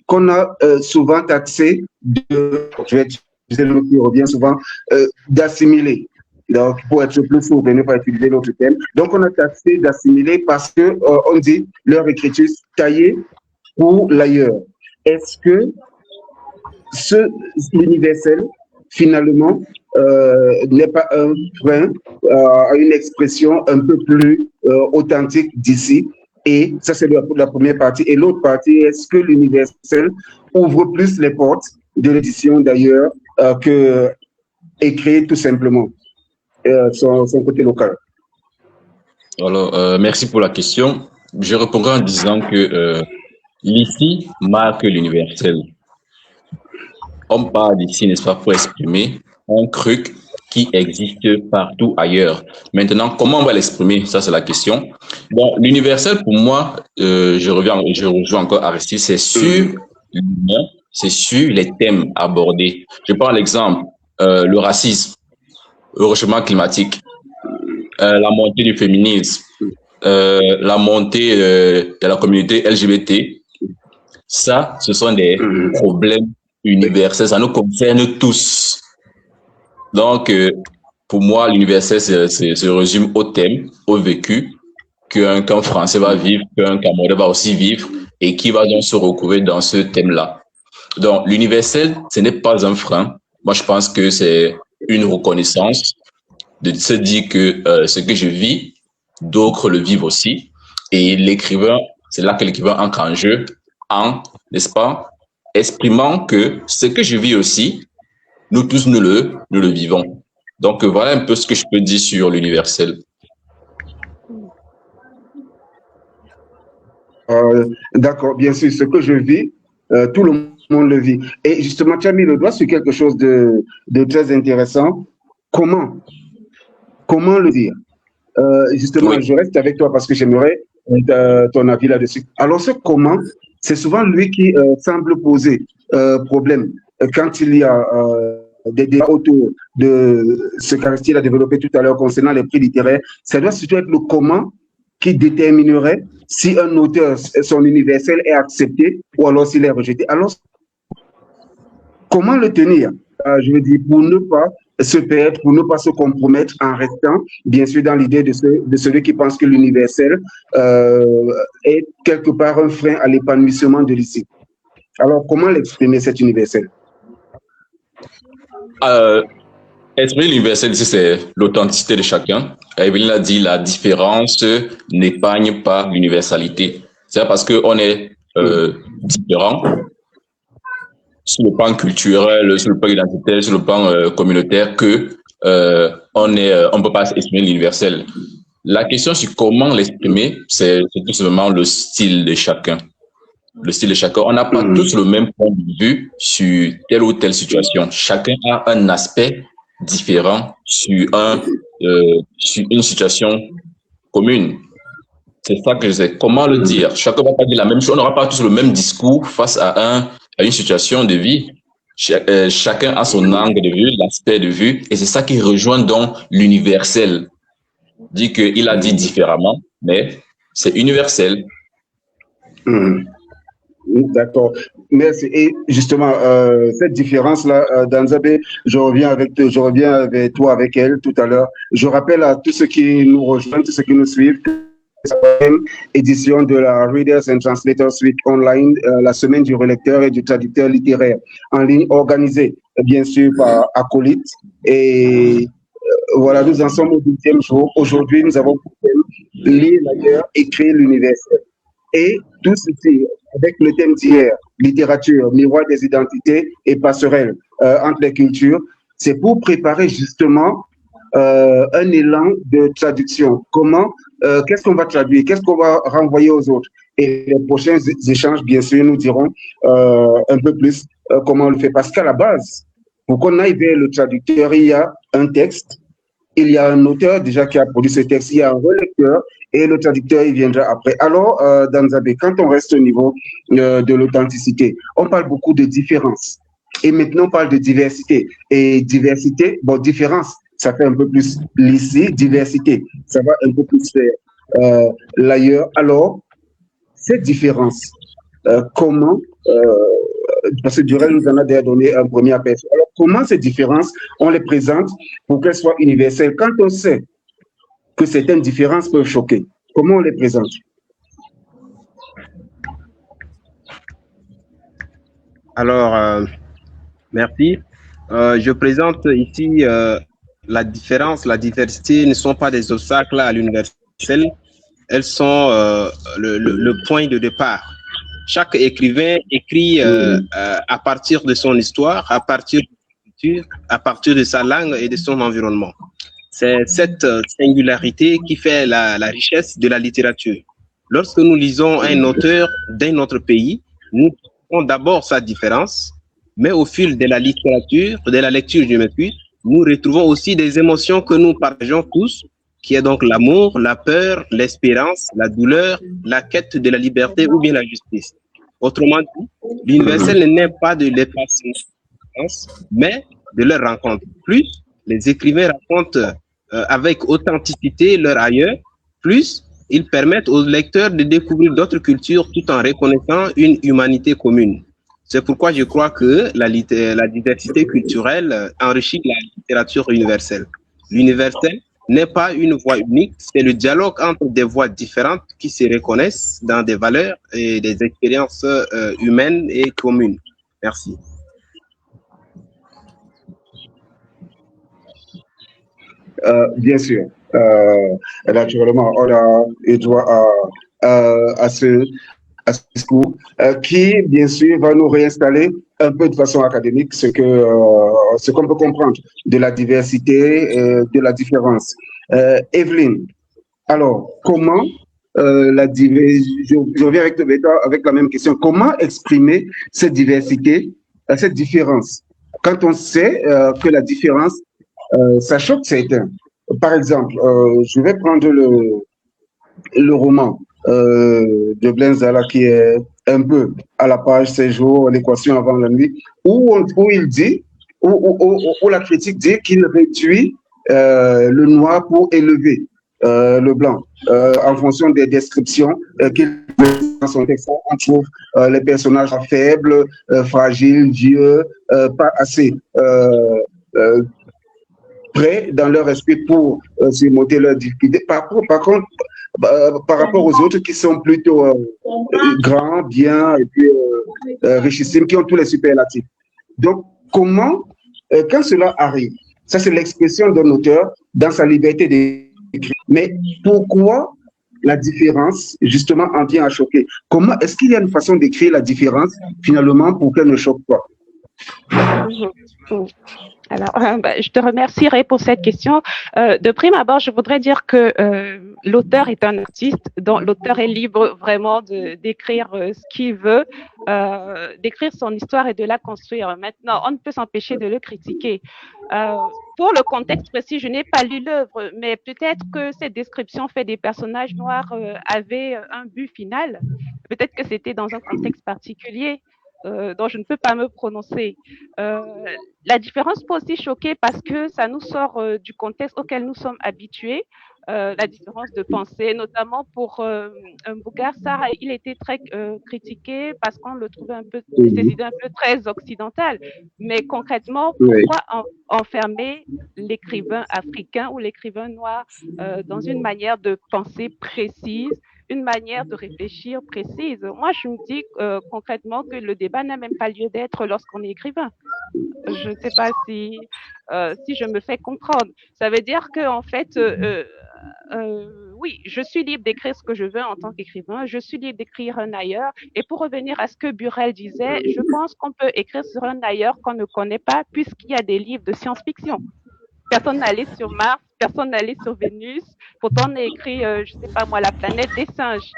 qu'on a souvent taxé je vais utiliser le mot qui revient souvent, d'assimiler. Donc, pour être plus sourd, ne pas utiliser l'autre terme. Donc, on a taxé d'assimiler parce que on dit leur écriture taillée pour l'ailleurs. Est-ce que l'universel, finalement, n'est pas un frein à une expression un peu plus authentique d'ici? Et ça, c'est la première partie. Et l'autre partie, est-ce que l'universel ouvre plus les portes de l'édition d'ailleurs que écrire tout simplement son côté local? Alors, merci pour la question. Je répondrai en disant que l'ici marque l'universel. On parle d'ici, n'est-ce pas, pour exprimer un truc qui existe partout ailleurs. Maintenant, comment on va l'exprimer? Ça, c'est la question. Bon, l'universel, pour moi, je rejoins encore Aristide, c'est sur l'humain, c'est sur les thèmes abordés. Je prends l'exemple, le racisme, le réchauffement climatique, la montée du féminisme, la montée de la communauté LGBT. Ça, ce sont des problèmes universel, ça nous concerne tous. Donc, pour moi, l'universel se résume au thème, au vécu qu'un Français va vivre, qu'un Camerounais va aussi vivre et qui va donc se recouvrir dans ce thème-là. Donc, l'universel, ce n'est pas un frein. Moi, je pense que c'est une reconnaissance de se dire que ce que je vis, d'autres le vivent aussi. Et l'écrivain, c'est là que l'écrivain entre en jeu, n'est-ce pas, exprimant que ce que je vis aussi, nous tous, nous le vivons. Donc, voilà un peu ce que je peux dire sur l'universel. D'accord, bien sûr, ce que je vis, tout le monde le vit. Et justement, tu as mis le doigt sur quelque chose de très intéressant. Comment le dire? Justement, oui. Je reste avec toi parce que j'aimerais ton avis là-dessus. Alors, ce comment, c'est souvent lui qui semble poser problème quand il y a des débats autour de ce qu'Aristide a développé tout à l'heure concernant les prix littéraires. Ça doit surtout être le comment qui déterminerait si un auteur, son universel est accepté ou alors s'il est rejeté. Alors, comment le tenir? Je veux dire, pour ne pas se perdre, pour ne pas se compromettre en restant, bien sûr, dans l'idée de celui qui pense que l'universel est quelque part un frein à l'épanouissement de l'ici. Alors, comment l'exprimer, cet universel? Exprimer l'universel, c'est l'authenticité de chacun. Evelyne a dit, la différence n'épargne pas l'universalité. C'est parce qu'on est différent sur le plan culturel, sur le plan identitaire, sur le plan communautaire, que on peut pas exprimer l'universel. La question sur comment l'exprimer, c'est tout simplement le style de chacun. Le style de chacun. On n'a pas tous le même point de vue sur telle ou telle situation. Chacun a un aspect différent sur une situation commune. C'est ça que je sais. Comment le dire? Chacun va pas dire la même chose. On n'aura pas tous le même discours face à une situation de vie. Chacun a son angle de vue, l'aspect de vue, et c'est ça qui rejoint donc l'universel. Dit qu'il a dit différemment, mais c'est universel. D'accord, merci. Et justement, cette différence-là, Danzabé, je reviens avec toi avec elle tout à l'heure. Je rappelle à tous ceux qui nous rejoignent, tous ceux qui nous suivent, édition de la Readers and Translators Week Online, la semaine du relecteur et du traducteur littéraire en ligne, organisée bien sûr par Acolyte. Et voilà, nous en sommes au 10e jour. Aujourd'hui, nous avons pour thème lire l'ailleurs, écrire l'universel. Et tout ceci, avec le thème d'hier, littérature, miroir des identités et passerelle entre les cultures, c'est pour préparer justement un élan de traduction. Comment, qu'est-ce qu'on va traduire, qu'est-ce qu'on va renvoyer aux autres. Et les prochains échanges, bien sûr, nous diront un peu plus comment on le fait. Parce qu'à la base, pour qu'on aille vers le traducteur, il y a un texte, il y a un auteur déjà qui a produit ce texte, il y a un relecteur et le traducteur, il viendra après. Alors, Danzabé, quand on reste au niveau de l'authenticité, on parle beaucoup de différence. Et maintenant, on parle de diversité. Et diversité, bon, différence, ça fait un peu plus lycée, diversité, ça va un peu plus faire l'ailleurs. Alors, cette différence, comment, parce que Durel nous en a déjà donné un premier aperçu. Alors, comment ces différences, on les présente pour qu'elles soient universelles? Quand on sait que certaines différences peuvent choquer, comment on les présente? Alors, merci. Je présente ici la différence, la diversité ne sont pas des obstacles à l'universel, elles sont le point de départ. Chaque écrivain écrit à partir de son histoire, à partir de sa culture, à partir de sa langue et de son environnement. C'est cette singularité qui fait la richesse de la littérature. Lorsque nous lisons un auteur d'un autre pays, nous trouvons d'abord sa différence, mais au fil de la littérature, de la lecture, nous retrouvons aussi des émotions que nous partageons tous, qui est donc l'amour, la peur, l'espérance, la douleur, la quête de la liberté ou bien la justice. Autrement dit, l'universel n'est pas de l'effacement, mais de leur rencontre. Plus les écrivains racontent avec authenticité leur ailleurs, plus ils permettent aux lecteurs de découvrir d'autres cultures tout en reconnaissant une humanité commune. C'est pourquoi je crois que la diversité culturelle enrichit la littérature universelle. L'universel n'est pas une voie unique, c'est le dialogue entre des voix différentes qui se reconnaissent dans des valeurs et des expériences humaines et communes. Merci. Bien sûr. Naturellement, on a eu droit à ce discours qui, bien sûr, va nous réinstaller un peu de façon académique ce qu'on peut comprendre de la diversité, de la différence. Evelyne, alors, comment je reviens avec la même question. Comment exprimer cette diversité, cette différence, quand on sait que la différence, ça choque certains? Par exemple, je vais prendre le roman de Blaise Zala qui est un peu à la page 16 jours, l'équation avant la nuit, où il dit, où la critique dit qu'il réduit le noir pour élever le blanc en fonction des descriptions qu'il fait dans son texte. On trouve les personnages faibles, fragiles, vieux, pas assez prêts dans leur esprit pour surmonter leurs difficultés. Par contre, par rapport aux autres qui sont plutôt grands, bien, et puis richissimes, qui ont tous les superlatifs. Donc, comment, quand cela arrive, ça c'est l'expression d'un auteur dans sa liberté d'écrire, mais pourquoi la différence, justement, en vient à choquer? Comment, est-ce qu'il y a une façon d'écrire la différence, finalement, pour qu'elle ne choque pas? Alors, je te remercierai pour cette question. De prime abord, je voudrais dire que l'auteur est un artiste, donc l'auteur est libre vraiment d'écrire ce qu'il veut, d'écrire son histoire et de la construire. Maintenant, on ne peut s'empêcher de le critiquer. Pour le contexte précis, je n'ai pas lu l'œuvre, mais peut-être que cette description fait des personnages noirs avaient un but final. Peut-être que c'était dans un contexte particulier. dont je ne peux pas me prononcer. La différence peut aussi choquer parce que ça nous sort du contexte auquel nous sommes habitués. La différence de pensée, notamment pour Mbougar Sarr, il était très critiqué parce qu'on le trouvait un peu, ses idées un peu très occidentales. Mais concrètement, pourquoi enfermer l'écrivain africain ou l'écrivain noir dans une manière de penser précise, une manière de réfléchir précise? Moi, je me dis concrètement que le débat n'a même pas lieu d'être lorsqu'on est écrivain. Je ne sais pas si je me fais comprendre. Ça veut dire que en fait, oui, je suis libre d'écrire ce que je veux en tant qu'écrivain. Je suis libre d'écrire un ailleurs. Et pour revenir à ce que Burel disait, je pense qu'on peut écrire sur un ailleurs qu'on ne connaît pas, puisqu'il y a des livres de science-fiction. Personne n'est allé sur Mars, personne n'est allé sur Vénus. Pourtant, on a écrit, je ne sais pas moi, la planète des singes.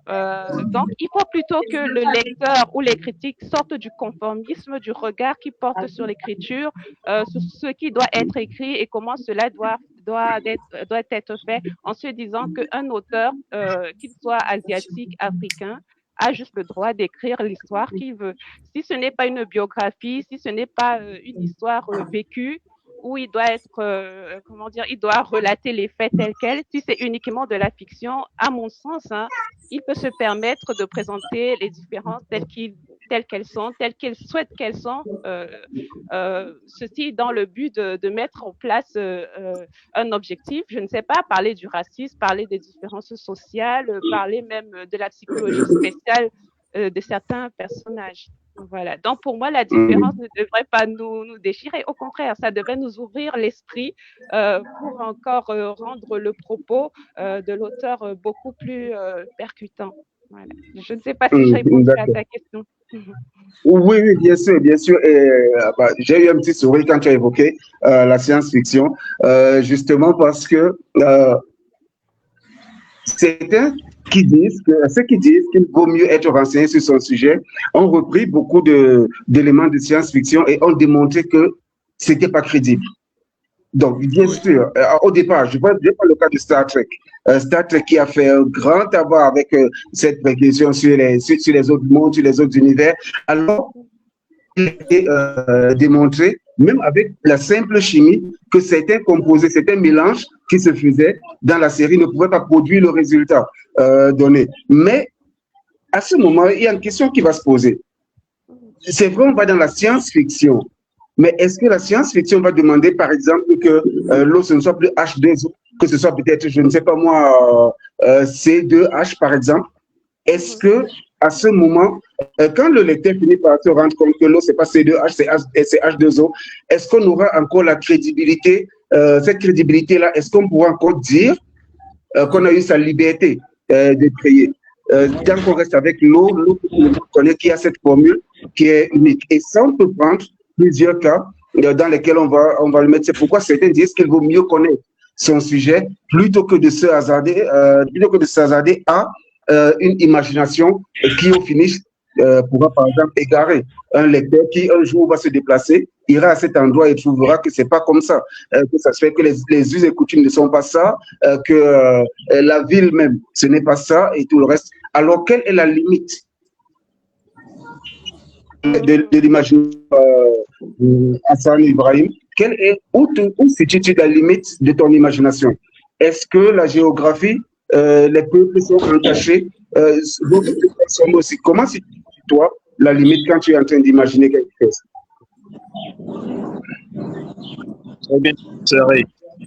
Donc, il faut plutôt que le lecteur ou les critiques sortent du conformisme, du regard qu'ils portent sur l'écriture, sur ce qui doit être écrit et comment cela doit être fait, en se disant qu'un auteur, qu'il soit asiatique, africain, a juste le droit d'écrire l'histoire qu'il veut. Si ce n'est pas une biographie, si ce n'est pas une histoire vécue, où il doit être, il doit relater les faits tels quels. Si c'est uniquement de la fiction, à mon sens, il peut se permettre de présenter les différences telles qu'elles sont, telles qu'il souhaite qu'elles sont, ceci dans le but de mettre en place un objectif, je ne sais pas, parler du racisme, parler des différences sociales, parler même de la psychologie spéciale de certains personnages. Voilà. Donc, pour moi, la différence ne devrait pas nous déchirer. Au contraire, ça devrait nous ouvrir l'esprit pour encore rendre le propos de l'auteur beaucoup plus percutant. Voilà. Je ne sais pas si je réponds à ta question. Oui, bien sûr, bien sûr. J'ai eu un petit sourire quand tu as évoqué la science-fiction, justement parce que certains ceux qui disent qu'il vaut mieux être renseigné sur son sujet ont repris beaucoup d'éléments de science-fiction et ont démontré que ce n'était pas crédible. Donc, bien sûr, au départ, je prends le cas de Star Trek. Star Trek qui a fait un grand tabac avec cette précision sur les autres mondes, sur les autres univers. Alors, il a été démontré, même avec la simple chimie, que certains composés, certains mélanges qui se faisaient dans la série ne pouvaient pas produire le résultat donné. Mais à ce moment, il y a une question qui va se poser. C'est vrai, on va dans la science-fiction, mais est-ce que la science-fiction va demander, par exemple, que l'eau, ce ne soit plus H2O, que ce soit peut-être, je ne sais pas moi, C2H, par exemple? Est-ce que à ce moment, quand le lecteur finit par se rendre compte que l'eau, ce n'est pas C2H, c'est H2O, est-ce qu'on aura encore la crédibilité, cette crédibilité-là, est-ce qu'on pourra encore dire qu'on a eu sa liberté de créer? Tant qu'on reste avec l'eau que tout le monde connaît, qui a cette formule qui est unique. Et ça, on peut prendre plusieurs cas dans lesquels on va le mettre. C'est pourquoi certains disent qu'il vaut mieux connaître son sujet plutôt que de se hasarder, à une imagination qui, au finish, pourra par exemple égarer un lecteur qui un jour va se déplacer, ira à cet endroit et trouvera que c'est pas comme ça, que ça se fait, que les us et coutumes ne sont pas ça, que la ville même, ce n'est pas ça et tout le reste. Alors, quelle est la limite de l'imagination Hassan Ibrahim? Où situe-tu la limite de ton imagination? Est-ce que la géographie, les peuples sont attachés, d'autres personnes aussi? Comment situes-tu, toi, la limite quand tu es en train d'imaginer quelque chose?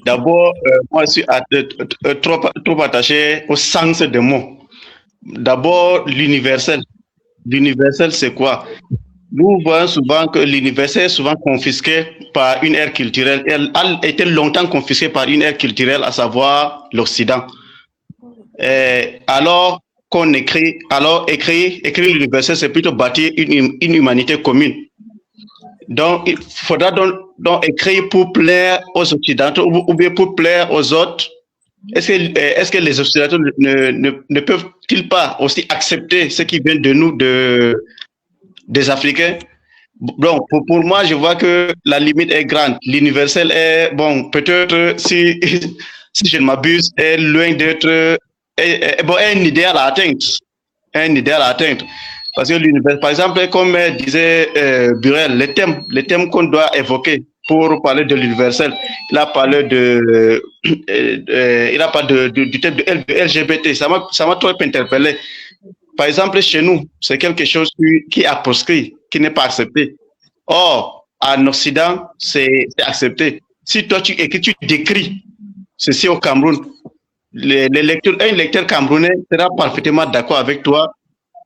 D'abord, moi, je suis trop attaché au sens des mots. D'abord, l'universel. L'universel, c'est quoi? Nous voyons souvent que l'universel est souvent confisqué par une ère culturelle. Elle a été longtemps confisquée par une ère culturelle, à savoir l'Occident. Alors écrire l'universel, c'est plutôt bâtir une humanité commune. Donc, il faudra donc écrire pour plaire aux Occidentaux ou bien pour plaire aux autres. Est-ce que les Occidentaux ne peuvent-ils pas aussi accepter ce qui vient de nous, des Africains? Donc, pour moi, je vois que la limite est grande. L'universel est, bon, peut-être, si je ne m'abuse, est loin d'être, est un idéal à atteindre. Un idéal à atteindre. Parce que l'univers, par exemple, comme disait Burel, les thèmes qu'on doit évoquer pour parler de l'universel, il a parlé il a parlé du thème de LGBT. Ça m'a trop interpellé. Par exemple, chez nous, c'est quelque chose qui est proscrit, qui n'est pas accepté. Or, en Occident, c'est accepté. Si toi, tu décris ceci au Cameroun, un lecteur camerounais sera parfaitement d'accord avec toi.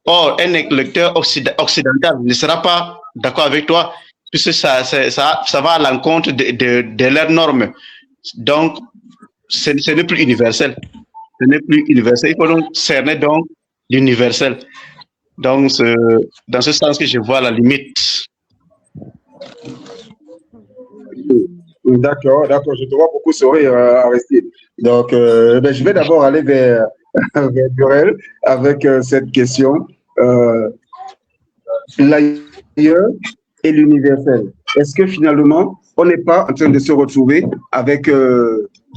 Or, un lecteur occidental ne sera pas d'accord avec toi, puisque ça va à l'encontre de leurs normes. Donc, ce n'est plus universel. Ce n'est plus universel. Il faut donc cerner donc l'universel. Donc, dans ce sens que je vois la limite. D'accord, je te vois beaucoup sourire, Aristide. Donc, je vais d'abord aller vers Burel avec cette question. L'ailleurs et l'universel. Est-ce que finalement, on n'est pas en train de se retrouver avec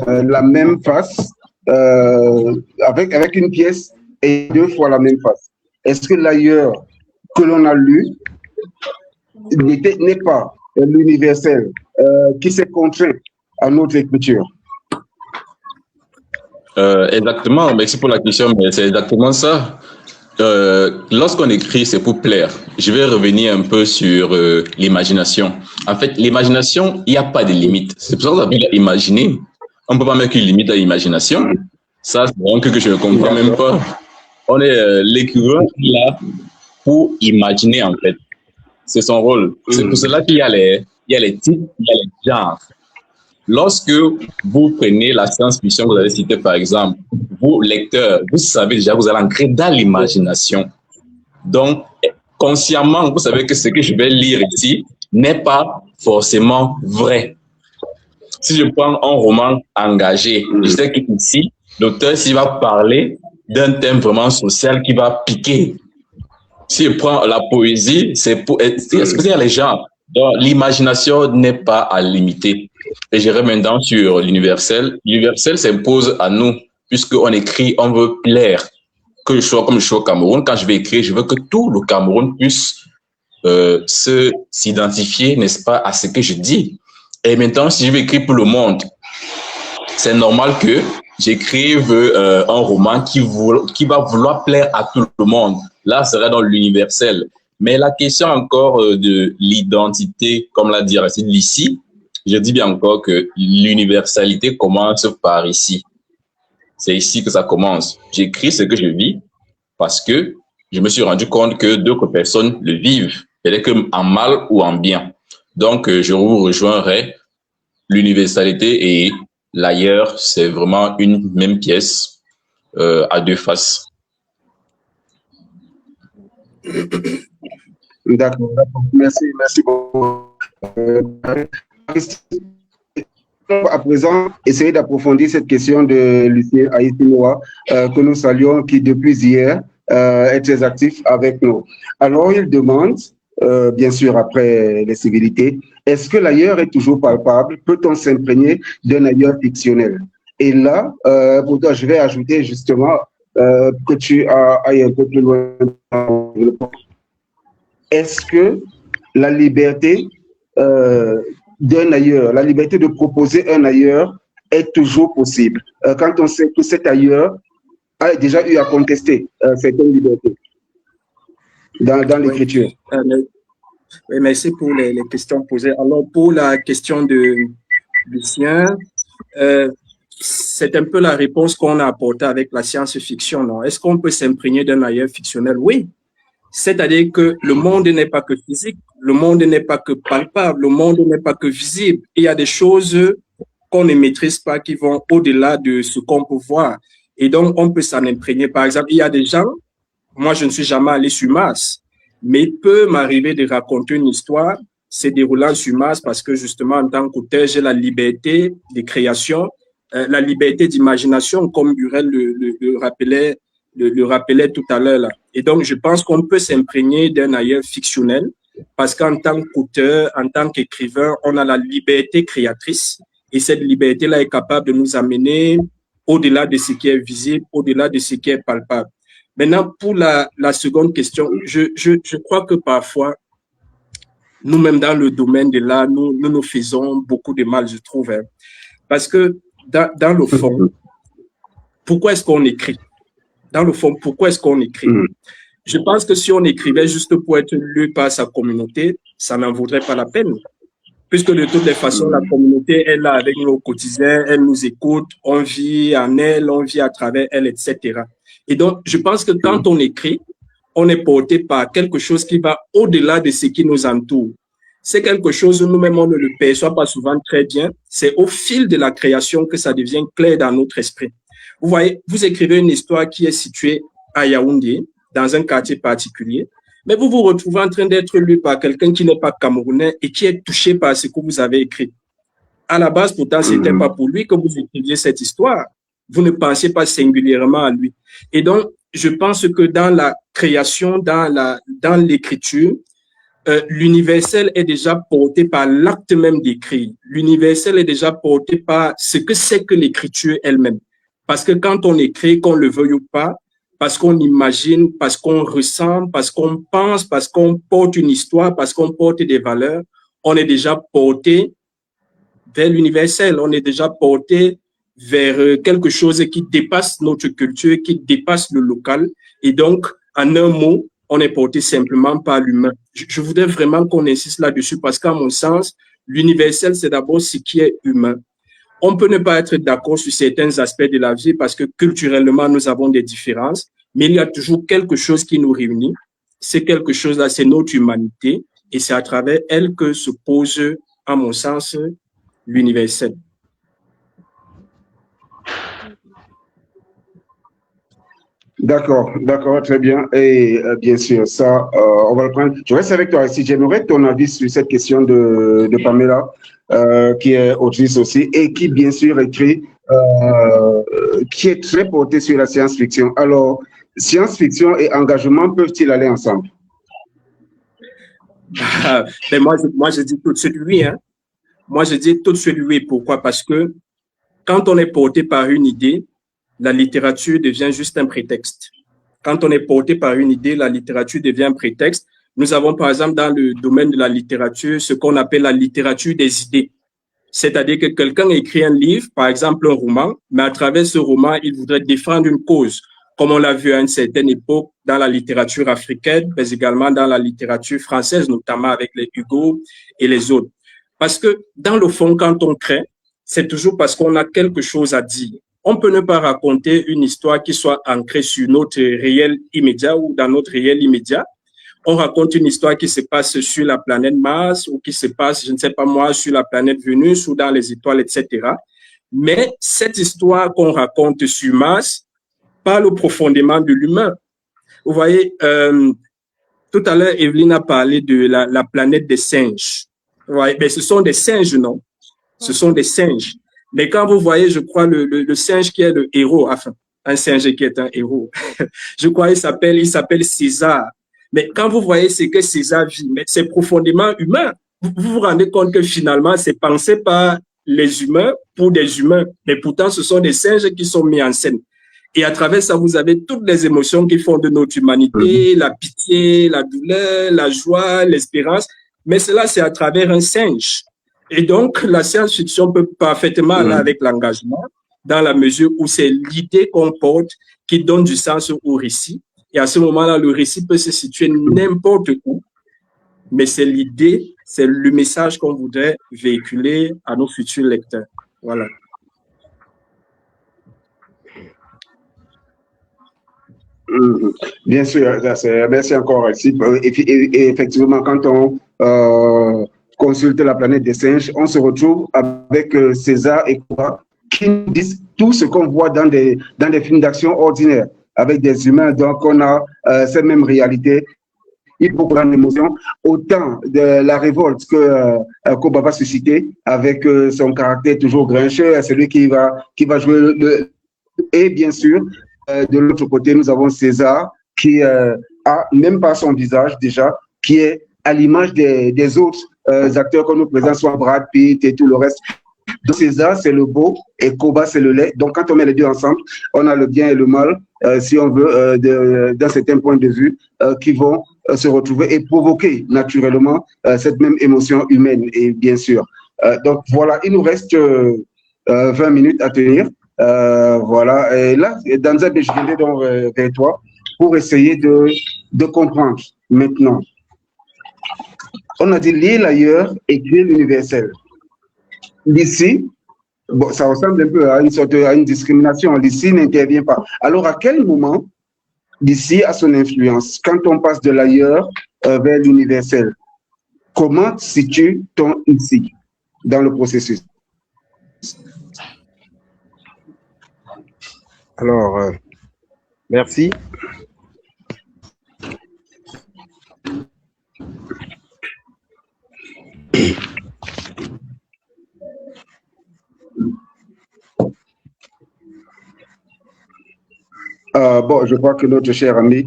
la même face, avec une pièce et deux fois la même face? Est-ce que l'ailleurs que l'on a lu n'est pas l'universel qui s'est contraint à notre écriture? Exactement, merci pour la question, mais c'est exactement ça. Lorsqu'on écrit, c'est pour plaire. Je vais revenir un peu sur l'imagination. En fait, l'imagination, il n'y a pas de limite. C'est pour ça qu'on appelle imaginer. On ne peut pas mettre une limite à l'imagination. Ça, c'est un truc que je ne comprends même pas. On est l'écrivain là pour imaginer, en fait. C'est son rôle. C'est pour cela qu'il y a les titres, il y a les genres. Lorsque vous prenez la science-fiction que vous avez citée, par exemple, vous, lecteurs, vous savez déjà que vous allez entrer dans l'imagination. Donc, consciemment, vous savez que ce que je vais lire ici n'est pas forcément vrai. Si je prends un roman engagé, je sais qu'ici, l'auteur, s'il va parler d'un thème vraiment social qui va piquer. Si je prends la poésie, c'est pour... Est-ce qu'il y a les genres? Donc, l'imagination n'est pas à limiter. Et j'irai maintenant sur l'universel. L'universel s'impose à nous, puisqu'on écrit, on veut plaire. Que je sois comme je suis au Cameroun, quand je vais écrire, je veux que tout le Cameroun puisse s'identifier, n'est-ce pas, à ce que je dis. Et maintenant, si je vais écrire pour le monde, c'est normal que j'écrive un roman qui va vouloir plaire à tout le monde. Là, ce serait dans l'universel. Mais la question encore de l'identité, comme l'a dit Aristide ici, je dis bien encore que l'universalité commence par ici. C'est ici que ça commence. J'écris ce que je vis parce que je me suis rendu compte que d'autres personnes le vivent, peut-être que en mal ou en bien. Donc, je vous rejoindrai. L'universalité et l'ailleurs, c'est vraiment une même pièce à deux faces. D'accord. Merci beaucoup. À présent, essayer d'approfondir cette question de Lucien Aïtinoa, que nous saluons, qui depuis hier est très actif avec nous. Alors, il demande, bien sûr, après les civilités, est-ce que l'ailleurs est toujours palpable? Peut-on s'imprégner d'un ailleurs fictionnel? Et là, pour toi, je vais ajouter justement que tu ailles un peu plus loin. Est-ce que la liberté d'un ailleurs, la liberté de proposer un ailleurs est toujours possible quand on sait que cet ailleurs a déjà eu à contester certaines libertés dans l'écriture? Oui, merci pour les questions posées. Alors, pour la question de Lucien, c'est un peu la réponse qu'on a apportée avec la science-fiction, non? Est-ce qu'on peut s'imprégner d'un ailleurs fictionnel? Oui. C'est-à-dire que le monde n'est pas que physique, le monde n'est pas que palpable, le monde n'est pas que visible. Il y a des choses qu'on ne maîtrise pas qui vont au-delà de ce qu'on peut voir. Et donc, on peut s'en imprégner. Par exemple, il y a des gens, moi, je ne suis jamais allé sur Mars, mais il peut m'arriver de raconter une histoire se déroulant sur Mars parce que justement, en tant qu'auteur, j'ai la liberté de création, la liberté d'imagination, comme Burel le rappelait tout à l'heure. Et donc, je pense qu'on peut s'imprégner d'un ailleurs fictionnel parce qu'en tant qu'auteur, en tant qu'écrivain, on a la liberté créatrice et cette liberté-là est capable de nous amener au-delà de ce qui est visible, au-delà de ce qui est palpable. Maintenant, pour la seconde question, je crois que parfois, nous-mêmes dans le domaine de l'art, nous faisons beaucoup de mal, je trouve. Hein. Parce que dans le fond, pourquoi est-ce qu'on écrit? Dans le fond, pourquoi est-ce qu'on écrit? Je pense que si on écrivait juste pour être lu par sa communauté, ça n'en vaudrait pas la peine. Puisque de toutes les façons, la communauté est là avec nous au quotidien, elle nous écoute, on vit en elle, on vit à travers elle, etc. Et donc, je pense que quand on écrit, on est porté par quelque chose qui va au-delà de ce qui nous entoure. C'est quelque chose, nous-mêmes, on ne le perçoit pas souvent très bien. C'est au fil de la création que ça devient clair dans notre esprit. Vous voyez, vous écrivez une histoire qui est située à Yaoundé, dans un quartier particulier, mais vous vous retrouvez en train d'être lu par quelqu'un qui n'est pas camerounais et qui est touché par ce que vous avez écrit. À la base, pourtant, ce n'était pas pour lui que vous écriviez cette histoire. Vous ne pensiez pas singulièrement à lui. Et donc, je pense que dans la création, dans l'écriture, l'universel est déjà porté par l'acte même d'écrire. L'universel est déjà porté par ce que c'est que l'écriture elle-même. Parce que quand on écrit, qu'on le veuille ou pas, parce qu'on imagine, parce qu'on ressent, parce qu'on pense, parce qu'on porte une histoire, parce qu'on porte des valeurs, on est déjà porté vers l'universel, on est déjà porté vers quelque chose qui dépasse notre culture, qui dépasse le local. Et donc, en un mot, on est porté simplement par l'humain. Je voudrais vraiment qu'on insiste là-dessus parce qu'à mon sens, l'universel, c'est d'abord ce qui est humain. On peut ne pas être d'accord sur certains aspects de la vie parce que culturellement, nous avons des différences, mais il y a toujours quelque chose qui nous réunit. C'est quelque chose-là, c'est notre humanité et c'est à travers elle que se pose, à mon sens, l'universel. D'accord, très bien. Et bien sûr, ça, on va le prendre. Je reste avec toi ici. J'aimerais ton avis sur cette question de Pamela, qui est autrice aussi, et qui, bien sûr, écrit, qui est très portée sur la science-fiction. Alors, science-fiction et engagement peuvent-ils aller ensemble? Mais moi, je dis tout de suite oui. Hein. Moi, je dis tout de suite oui. Pourquoi? Parce que quand on est porté par une idée, la littérature devient juste un prétexte. Quand on est porté par une idée, la littérature devient un prétexte. Nous avons, par exemple, dans le domaine de la littérature, ce qu'on appelle la littérature des idées. C'est-à-dire que quelqu'un écrit un livre, par exemple un roman, mais à travers ce roman, il voudrait défendre une cause, comme on l'a vu à une certaine époque dans la littérature africaine, mais également dans la littérature française, notamment avec les Hugo et les autres. Parce que dans le fond, quand on crée, c'est toujours parce qu'on a quelque chose à dire. On peut ne pas raconter une histoire qui soit ancrée sur notre réel immédiat ou dans notre réel immédiat. On raconte une histoire qui se passe sur la planète Mars ou qui se passe, je ne sais pas moi, sur la planète Vénus ou dans les étoiles, etc. Mais cette histoire qu'on raconte sur Mars parle profondément de l'humain. Vous voyez, tout à l'heure, Evelyne a parlé de la planète des singes. Vous voyez, mais ce sont des singes, non? Ce sont des singes. Mais quand vous voyez, je crois, le singe qui est le héros, enfin, un singe qui est un héros, je crois qu'il s'appelle César. Mais quand vous voyez ce que César vit, c'est profondément humain. Vous vous rendez compte que finalement, c'est pensé par les humains pour des humains. Mais pourtant, ce sont des singes qui sont mis en scène. Et à travers ça, vous avez toutes les émotions qui font de notre humanité, la pitié, la douleur, la joie, l'espérance. Mais cela, c'est à travers un singe. Et donc, la science-fiction peut parfaitement aller avec l'engagement dans la mesure où c'est l'idée qu'on porte qui donne du sens au récit. Et à ce moment-là, le récit peut se situer n'importe où, mais c'est l'idée, c'est le message qu'on voudrait véhiculer à nos futurs lecteurs. Voilà. Bien sûr, merci encore. Et effectivement, quand on consulte la planète des singes, on se retrouve avec César et Cora qui nous disent tout ce qu'on voit dans des films d'action ordinaires avec des humains. Donc, on a cette même réalité. Il faut prendre l'émotion. Autant de la révolte que Koba va susciter avec son caractère toujours grincheux, celui qui va jouer Et bien sûr, de l'autre côté, nous avons César qui a même pas son visage déjà, qui est à l'image des autres acteurs qu'on nous présente, soit Brad Pitt et tout le reste. Donc, César, c'est le beau et Koba, c'est le laid. Donc, quand on met les deux ensemble, on a le bien et le mal, si on veut, d'un certain point de vue, qui vont se retrouver et provoquer naturellement cette même émotion humaine, et bien sûr. Donc, voilà, il nous reste 20 minutes à tenir. Voilà, et là, Danza, je viendrai donc vers toi pour essayer de comprendre maintenant. On a dit lire l'ailleurs, écrire l'universel. L'ici, bon, ça ressemble un peu à une discrimination. L'ici n'intervient pas. Alors, à quel moment l'ici a son influence? Quand on passe de l'ailleurs vers l'universel, comment situe ton ici dans le processus? Alors, merci. Bon, je crois que notre cher ami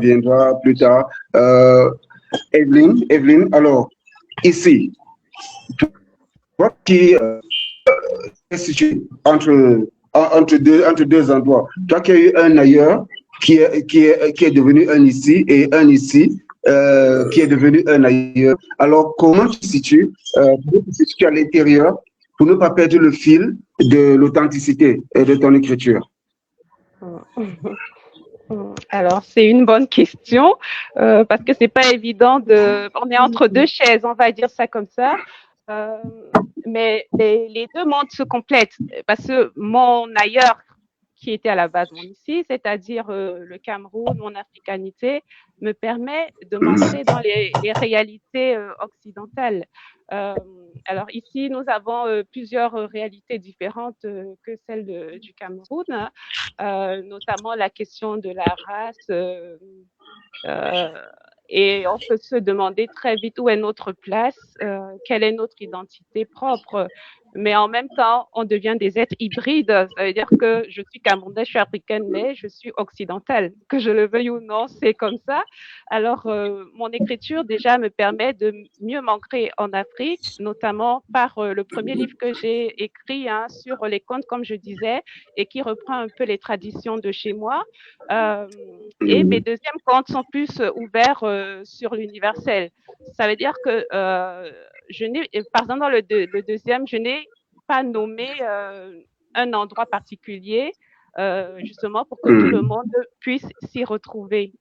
viendra plus tard. Evelyne, alors, ici, toi qui es situé entre deux endroits, toi qui as eu un ailleurs qui est devenu un ici et un ici qui est devenu un ailleurs, alors comment tu te situes à l'intérieur pour ne pas perdre le fil de l'authenticité de ton écriture? Alors, c'est une bonne question parce que c'est pas évident on est entre deux chaises, on va dire ça comme ça. Mais les deux mondes se complètent parce que mon ailleurs qui était à la base mon ici, c'est-à-dire le Cameroun, mon africanité, me permet de m'ancrer dans les réalités occidentales. Alors ici, nous avons plusieurs réalités différentes que celle du Cameroun, notamment la question de la race. Et on peut se demander très vite où est notre place, quelle est notre identité propre. Mais en même temps, on devient des êtres hybrides. Ça veut dire que je suis camerounaise, je suis africaine, mais je suis occidentale. Que je le veuille ou non, c'est comme ça. Alors, mon écriture déjà me permet de mieux m'ancrer en Afrique, notamment par le premier livre que j'ai écrit sur les contes, comme je disais, et qui reprend un peu les traditions de chez moi. Et mes deuxièmes contes sont plus ouverts sur l'universel. Ça veut dire que par exemple, dans le deuxième, je n'ai pas nommé un endroit particulier, justement pour que tout le monde puisse s'y retrouver.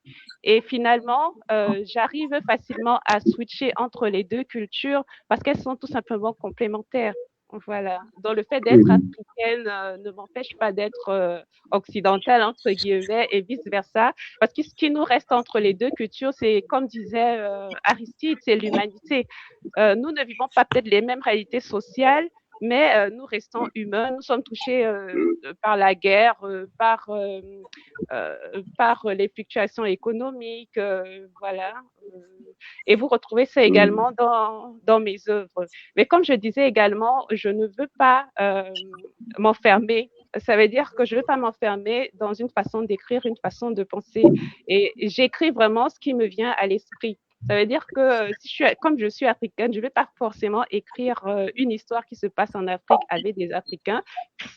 Et finalement, j'arrive facilement à switcher entre les deux cultures parce qu'elles sont tout simplement complémentaires. Voilà. Donc, le fait d'être africaine ne m'empêche pas d'être occidentale, entre guillemets, et vice-versa. Parce que ce qui nous reste entre les deux cultures, c'est, comme disait Aristide, c'est l'humanité. Nous ne vivons pas peut-être les mêmes réalités sociales, mais nous restons humains. Nous sommes touchés par la guerre, par les fluctuations économiques, voilà. Et vous retrouvez ça également dans mes œuvres. Mais comme je disais également, je ne veux pas m'enfermer. Ça veut dire que je ne veux pas m'enfermer dans une façon d'écrire, une façon de penser. Et j'écris vraiment ce qui me vient à l'esprit. Ça veut dire que comme je suis africaine, je ne vais pas forcément écrire une histoire qui se passe en Afrique avec des Africains.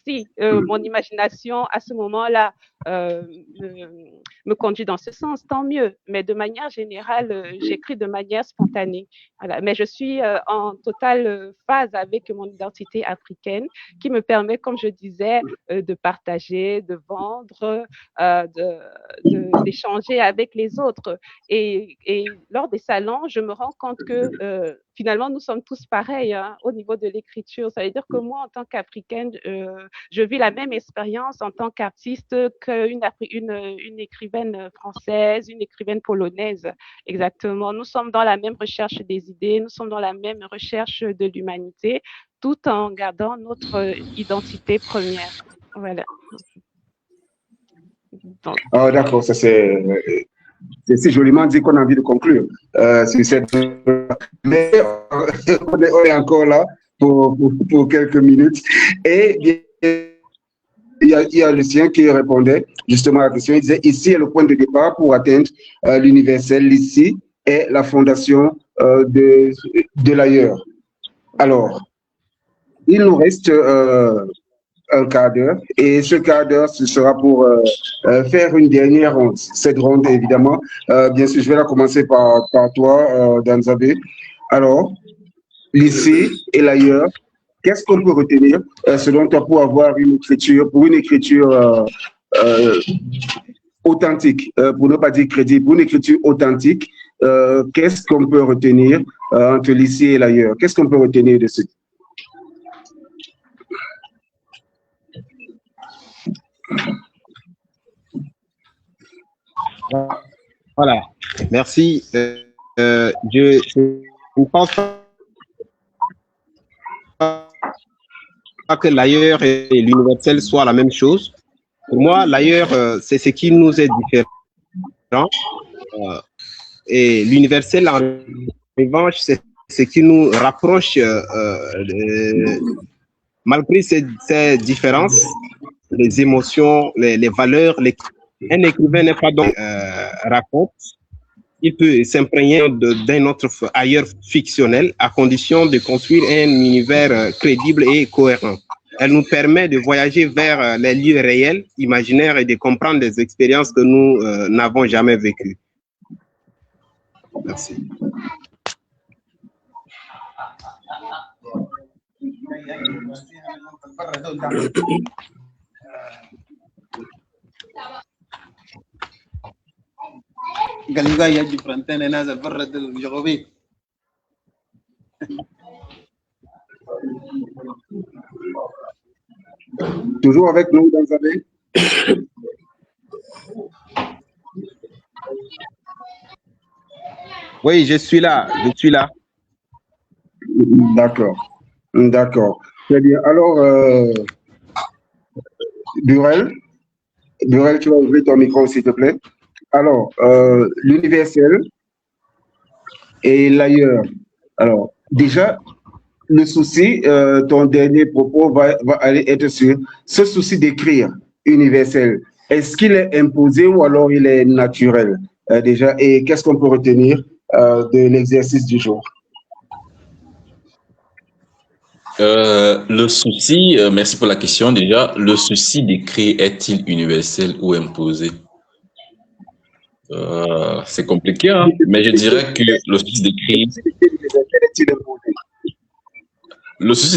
Si mon imagination, à ce moment-là, me conduit dans ce sens, tant mieux. Mais de manière générale, j'écris de manière spontanée. Voilà. Mais je suis en totale phase avec mon identité africaine qui me permet, comme je disais, de partager, de vendre, d'échanger avec les autres. Et lors des salons, je me rends compte que finalement, nous sommes tous pareils au niveau de l'écriture. Ça veut dire que moi, en tant qu'Africaine, je vis la même expérience en tant qu'artiste qu'une écrivaine française, une écrivaine polonaise. Exactement. Nous sommes dans la même recherche des idées, nous sommes dans la même recherche de l'humanité, tout en gardant notre identité première. Voilà. Donc, d'accord, ça c'est si joliment dit qu'on a envie de conclure sur cette... Mais on est encore là pour quelques minutes. Et il y a Lucien qui répondait justement à la question. Il disait, ici est le point de départ pour atteindre l'universel. Ici est la fondation de l'ailleurs. Alors, il nous reste un quart d'heure et ce quart d'heure, ce sera pour faire une dernière ronde. Cette ronde, évidemment, bien sûr, je vais la commencer par toi, Danzabé. Alors, l'ici et l'ailleurs, qu'est-ce qu'on peut retenir selon toi pour avoir une écriture, authentique, pour ne pas dire crédible, pour une écriture authentique, qu'est-ce qu'on peut retenir entre l'ici et l'ailleurs? Qu'est-ce qu'on peut retenir de ce? Voilà, merci. Je ne pense pas que l'ailleurs et l'universel soient la même chose. Pour moi, l'ailleurs, c'est ce qui nous est différent. Et l'universel, en revanche, c'est ce qui nous rapproche, malgré ces différences, les émotions, les valeurs. Un écrivain n'est pas donc raconte. Il peut s'imprégner d'un autre ailleurs fictionnel à condition de construire un univers crédible et cohérent. Elle nous permet de voyager vers les lieux réels, imaginaires et de comprendre des expériences que nous n'avons jamais vécues. Merci. Toujours avec nous, Danzabé? Oui, je suis là. D'accord. Très bien. Alors, Burel, tu vas ouvrir ton micro, s'il te plaît. Alors, l'universel et l'ailleurs. Alors, déjà, le souci, ton dernier propos va aller être sur ce souci d'écrire universel. Est-ce qu'il est imposé ou alors il est naturel déjà? Et qu'est-ce qu'on peut retenir de l'exercice du jour? Le souci, merci pour la question déjà. Le souci d'écrire est-il universel ou imposé? C'est compliqué, hein? Mais je dirais que le souci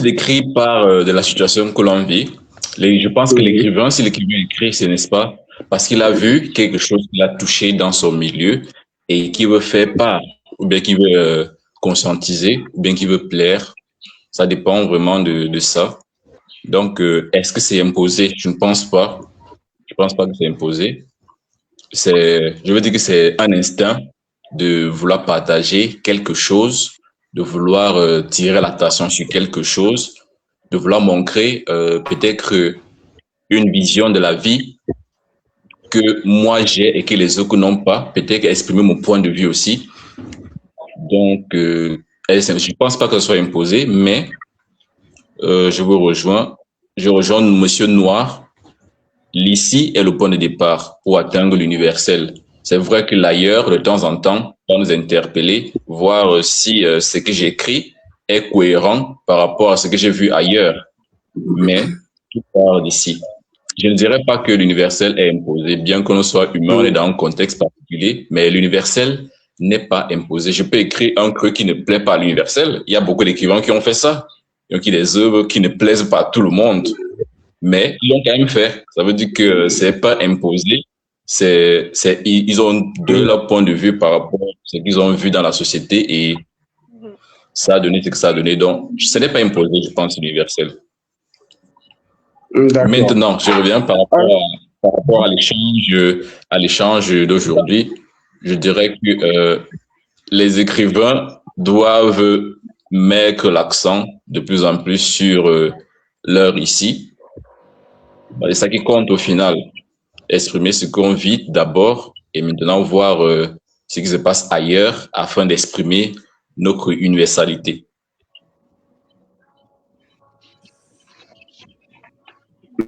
d'écrire part de la situation que l'on vit. Je pense que l'écrivain, si l'écrivain écrit, ce n'est pas parce qu'il a vu quelque chose qu'il a touché dans son milieu et qu'il veut faire part, ou bien qu'il veut conscientiser, ou bien qu'il veut plaire. Ça dépend vraiment de ça. Donc, est-ce que c'est imposé? Je ne pense pas. Je ne pense pas que c'est imposé. Je veux dire que c'est un instinct de vouloir partager quelque chose, de vouloir tirer l'attention sur quelque chose, de vouloir montrer peut-être une vision de la vie que moi j'ai et que les autres n'ont pas, peut-être exprimer mon point de vue aussi. Donc, je ne pense pas que ce soit imposé, mais je vous rejoins. Je rejoins Monsieur Noir. L'ici est le point de départ pour atteindre l'universel. C'est vrai que l'ailleurs, de temps en temps, va nous interpeller, voir si ce que j'écris est cohérent par rapport à ce que j'ai vu ailleurs. Mais tout part d'ici. Je ne dirais pas que l'universel est imposé, bien qu'on soit humain, on est dans un contexte particulier, mais l'universel n'est pas imposé. Je peux écrire un truc qui ne plaît pas à l'universel. Il y a beaucoup d'écrivains qui ont fait ça. Donc, il y a des œuvres qui ne plaisent pas à tout le monde, mais ils l'ont quand même fait. Ça veut dire que c'est pas imposé. Ils ont de leur point de vue par rapport à ce qu'ils ont vu dans la société et ça a donné ce que ça a donné. Donc, ce n'est pas imposé, je pense, universel. Maintenant, je reviens par rapport à l'échange d'aujourd'hui. Je dirais que les écrivains doivent mettre l'accent de plus en plus sur leur ici. C'est ça qui compte au final. Exprimer ce qu'on vit d'abord et maintenant voir ce qui se passe ailleurs afin d'exprimer notre universalité.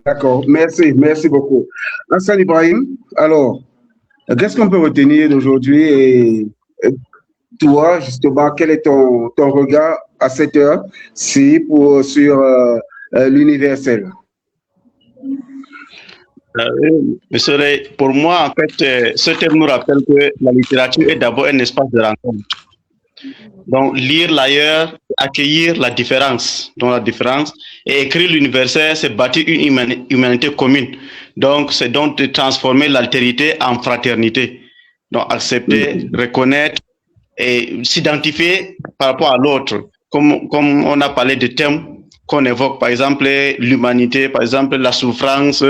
D'accord, merci beaucoup. Hassan Ibrahim, alors, qu'est-ce qu'on peut retenir d'aujourd'hui et toi, justement, quel est ton regard à cette heure-ci sur l'universel? Monsieur Ray, pour moi, en fait, ce thème nous rappelle que la littérature est d'abord un espace de rencontre. Donc, lire l'ailleurs, accueillir la différence, et écrire l'universel, c'est bâtir une humanité commune. Donc, c'est donc de transformer l'altérité en fraternité. Donc, accepter, reconnaître et s'identifier par rapport à l'autre. Comme on a parlé de thèmes qu'on évoque, par exemple, l'humanité, par exemple, la souffrance,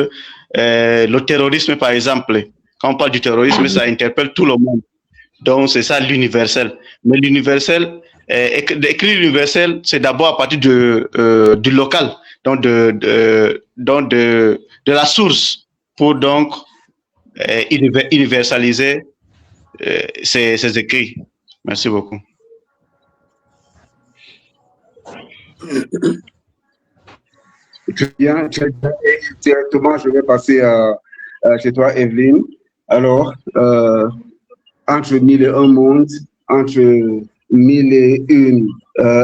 le terrorisme, par exemple. Quand on parle du terrorisme, ça interpelle tout le monde. Donc, c'est ça l'universel. Mais l'universel, écrire l'universel, c'est d'abord à partir du local, donc de la source, pour donc universaliser ces écrits. Merci beaucoup. Très bien. Et directement, je vais passer chez toi, Evelyne. Alors, entre mille et un mondes, entre mille et une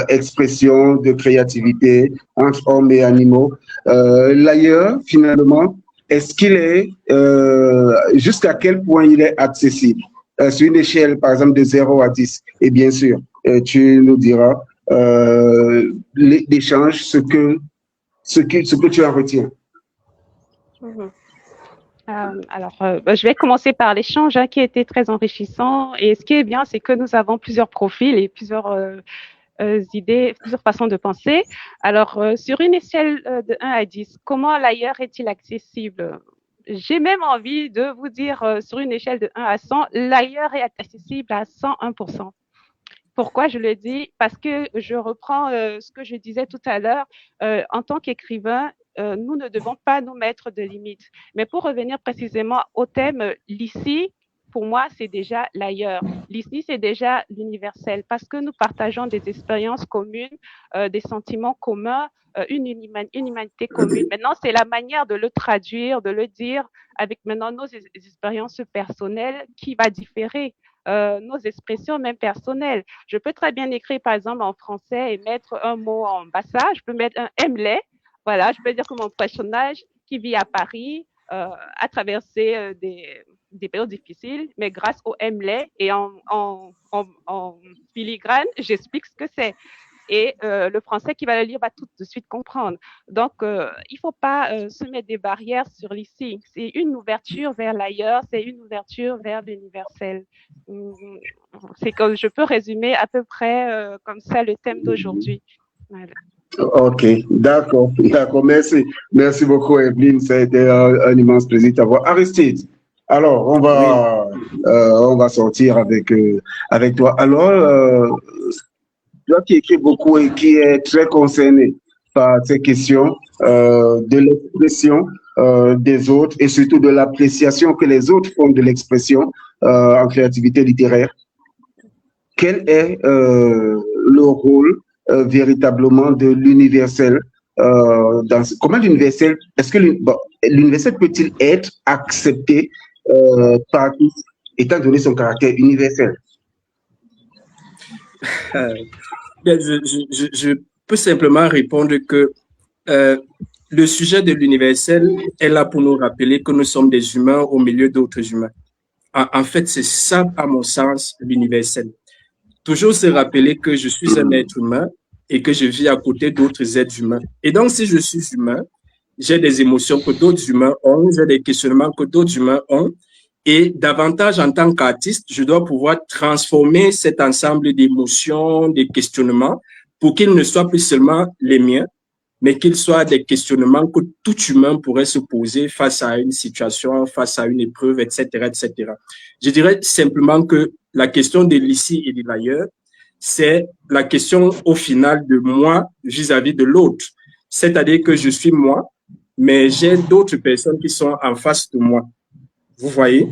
expressions de créativité entre hommes et animaux, l'ailleurs, finalement, est-ce qu'il est, jusqu'à quel point il est accessible? Sur une échelle, par exemple, de 0 à 10, et bien sûr, tu nous diras l'échange, ce que tu en retiens. Je vais commencer par l'échange qui a été très enrichissant. Et ce qui est bien, c'est que nous avons plusieurs profils et plusieurs idées, plusieurs façons de penser. Alors, sur une échelle de 1 à 10, comment l'ailleurs est-il accessible? J'ai même envie de vous dire, sur une échelle de 1 à 100, l'ailleurs est accessible à 101%. Pourquoi je le dis? Parce que je reprends ce que je disais tout à l'heure. En tant qu'écrivain, nous ne devons pas nous mettre de limites. Mais pour revenir précisément au thème, l'ici, pour moi, c'est déjà l'ailleurs. L'ici, c'est déjà l'universel parce que nous partageons des expériences communes, des sentiments communs, une humanité commune. Maintenant, c'est la manière de le traduire, de le dire avec maintenant nos expériences personnelles qui va différer. Nos expressions même personnelles. Je peux très bien écrire, par exemple, en français et mettre un mot en bassa. Je peux mettre un emlet. Voilà, je peux dire que mon personnage qui vit à Paris a traversé des périodes difficiles, mais grâce au emlet et en filigrane, j'explique ce que c'est. Et le français qui va le lire va tout de suite comprendre. Donc, il ne faut pas se mettre des barrières sur l'ici. C'est une ouverture vers l'ailleurs, c'est une ouverture vers l'universel. C'est comme je peux résumer à peu près comme ça le thème d'aujourd'hui. Voilà. Ok, d'accord, merci. Merci beaucoup, Evelyne. Ça a été un immense plaisir de t'avoir. Aristide, alors, on va sortir avec toi. Alors, toi qui écris beaucoup et qui est très concerné par ces questions de l'expression des autres et surtout de l'appréciation que les autres font de l'expression en créativité littéraire, quel est le rôle véritablement de l'universel comment l'universel, est-ce que l'universel peut-il être accepté par tous étant donné son caractère universel? Je peux simplement répondre que le sujet de l'universel est là pour nous rappeler que nous sommes des humains au milieu d'autres humains. En fait, c'est ça, à mon sens, l'universel. Toujours se rappeler que je suis un être humain et que je vis à côté d'autres êtres humains. Et donc, si je suis humain, j'ai des émotions que d'autres humains ont, j'ai des questionnements que d'autres humains ont. Et davantage en tant qu'artiste, je dois pouvoir transformer cet ensemble d'émotions, de questionnements pour qu'ils ne soient plus seulement les miens, mais qu'ils soient des questionnements que tout humain pourrait se poser face à une situation, face à une épreuve, etc., etc. Je dirais simplement que la question de l'ici et de l'ailleurs, c'est la question au final de moi vis-à-vis de l'autre. C'est-à-dire que je suis moi, mais j'ai d'autres personnes qui sont en face de moi. Vous voyez?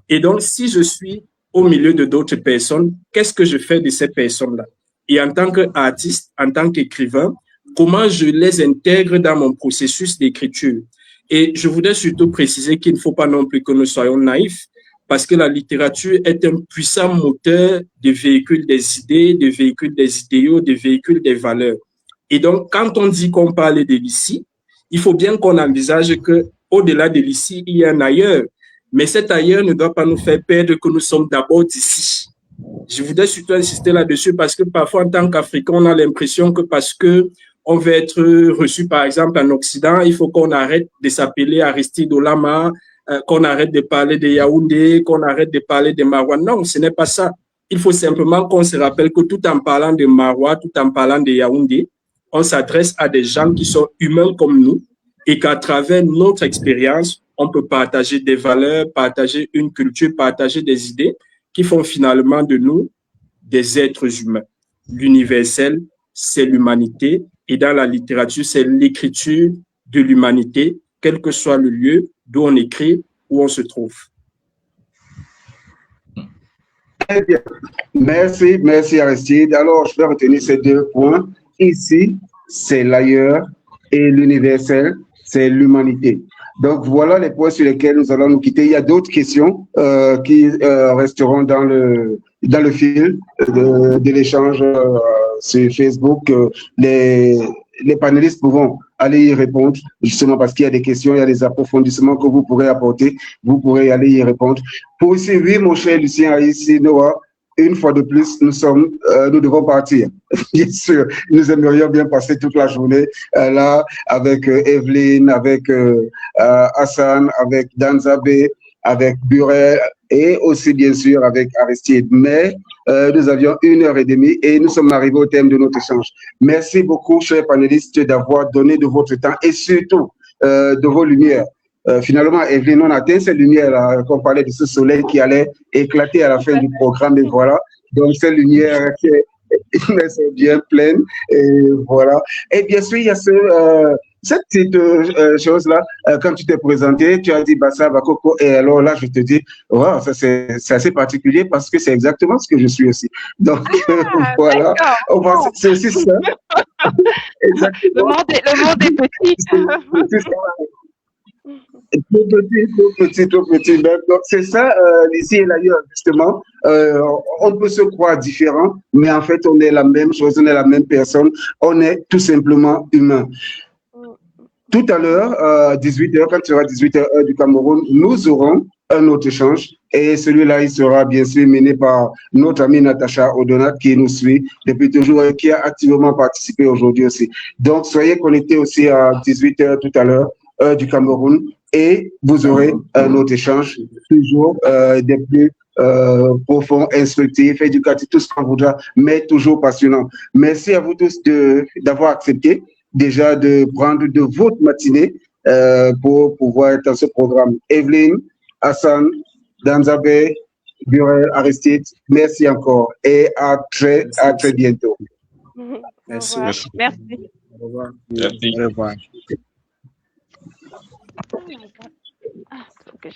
Et donc, si je suis au milieu de d'autres personnes, qu'est-ce que je fais de ces personnes-là? Et en tant qu'artiste, en tant qu'écrivain, comment je les intègre dans mon processus d'écriture? Et je voudrais surtout préciser qu'il ne faut pas non plus que nous soyons naïfs, parce que la littérature est un puissant moteur de véhicule des idées, de véhicule des idéaux, de véhicule des valeurs. Et donc, quand on dit qu'on parle de l'ici, il faut bien qu'on envisage qu'au-delà de l'ici, il y a un ailleurs. Mais cet ailleurs ne doit pas nous faire perdre que nous sommes d'abord d'ici. Je voudrais surtout insister là-dessus parce que parfois, en tant qu'Africain, on a l'impression que parce que on veut être reçu, par exemple, en Occident, il faut qu'on arrête de s'appeler Aristide Olama, qu'on arrête de parler de Yaoundé, qu'on arrête de parler de Marois. Non, ce n'est pas ça. Il faut simplement qu'on se rappelle que tout en parlant de Marois, tout en parlant de Yaoundé, on s'adresse à des gens qui sont humains comme nous et qu'à travers notre expérience, on peut partager des valeurs, partager une culture, partager des idées qui font finalement de nous des êtres humains. L'universel, c'est l'humanité et dans la littérature, c'est l'écriture de l'humanité, quel que soit le lieu d'où on écrit, où on se trouve. Très bien. Merci Aristide. Alors, je vais retenir ces 2 points. Ici, c'est l'ailleurs et l'universel, c'est l'humanité. Donc, voilà les points sur lesquels nous allons nous quitter. Il y a d'autres questions qui resteront dans le fil de l'échange sur Facebook. Les panélistes pourront aller y répondre, justement parce qu'il y a des questions, il y a des approfondissements que vous pourrez apporter. Vous pourrez aller y répondre. Pour aussi, oui, mon cher Lucien Aïssi Noah, une fois de plus, nous devons partir. Bien sûr, nous aimerions bien passer toute la journée là avec Evelyne, avec Hassan, avec Danzabé, avec Burel et aussi bien sûr avec Aristide. Mais nous avions 1h30 et nous sommes arrivés au thème de notre échange. Merci beaucoup, chers panélistes, d'avoir donné de votre temps et surtout de vos lumières. Finalement, Evelyne, on a atteint ces lumières-là, qu'on parlait de ce soleil qui allait éclater à la fin du programme, et voilà. Donc, ces lumières qui sont bien pleines, et voilà. Et bien sûr, il y a cette petite chose-là, quand tu t'es présenté, tu as dit Bassa Bakoko, et alors là, je te dis, wow, ça c'est assez particulier parce que c'est exactement ce que je suis aussi. Donc, voilà. C'est aussi ça. Exactement. Le monde est petit. Tout petit. Donc, c'est ça, l'ici et l'ailleurs, justement. On peut se croire différent, mais en fait, on est la même chose, on est la même personne. On est tout simplement humain. Tout à l'heure, 18h, quand il sera 18h heure du Cameroun, nous aurons un autre échange. Et celui-là, il sera bien sûr mené par notre amie Natacha Odonat qui nous suit depuis toujours et qui a activement participé aujourd'hui aussi. Donc, soyez connectés aussi à 18h tout à l'heure, heure du Cameroun, et vous aurez un autre échange, toujours des plus profonds, instructifs, éducatifs, tout ce qu'on voudra, mais toujours passionnant. Merci à vous tous d'avoir accepté déjà de prendre de votre matinée pour pouvoir être dans ce programme. Evelyne, Hassan, Danzabé, Burel, Aristide, merci encore et à très bientôt. Merci. Merci. Au revoir. Merci. Au revoir. Oh my God. Ah, okay.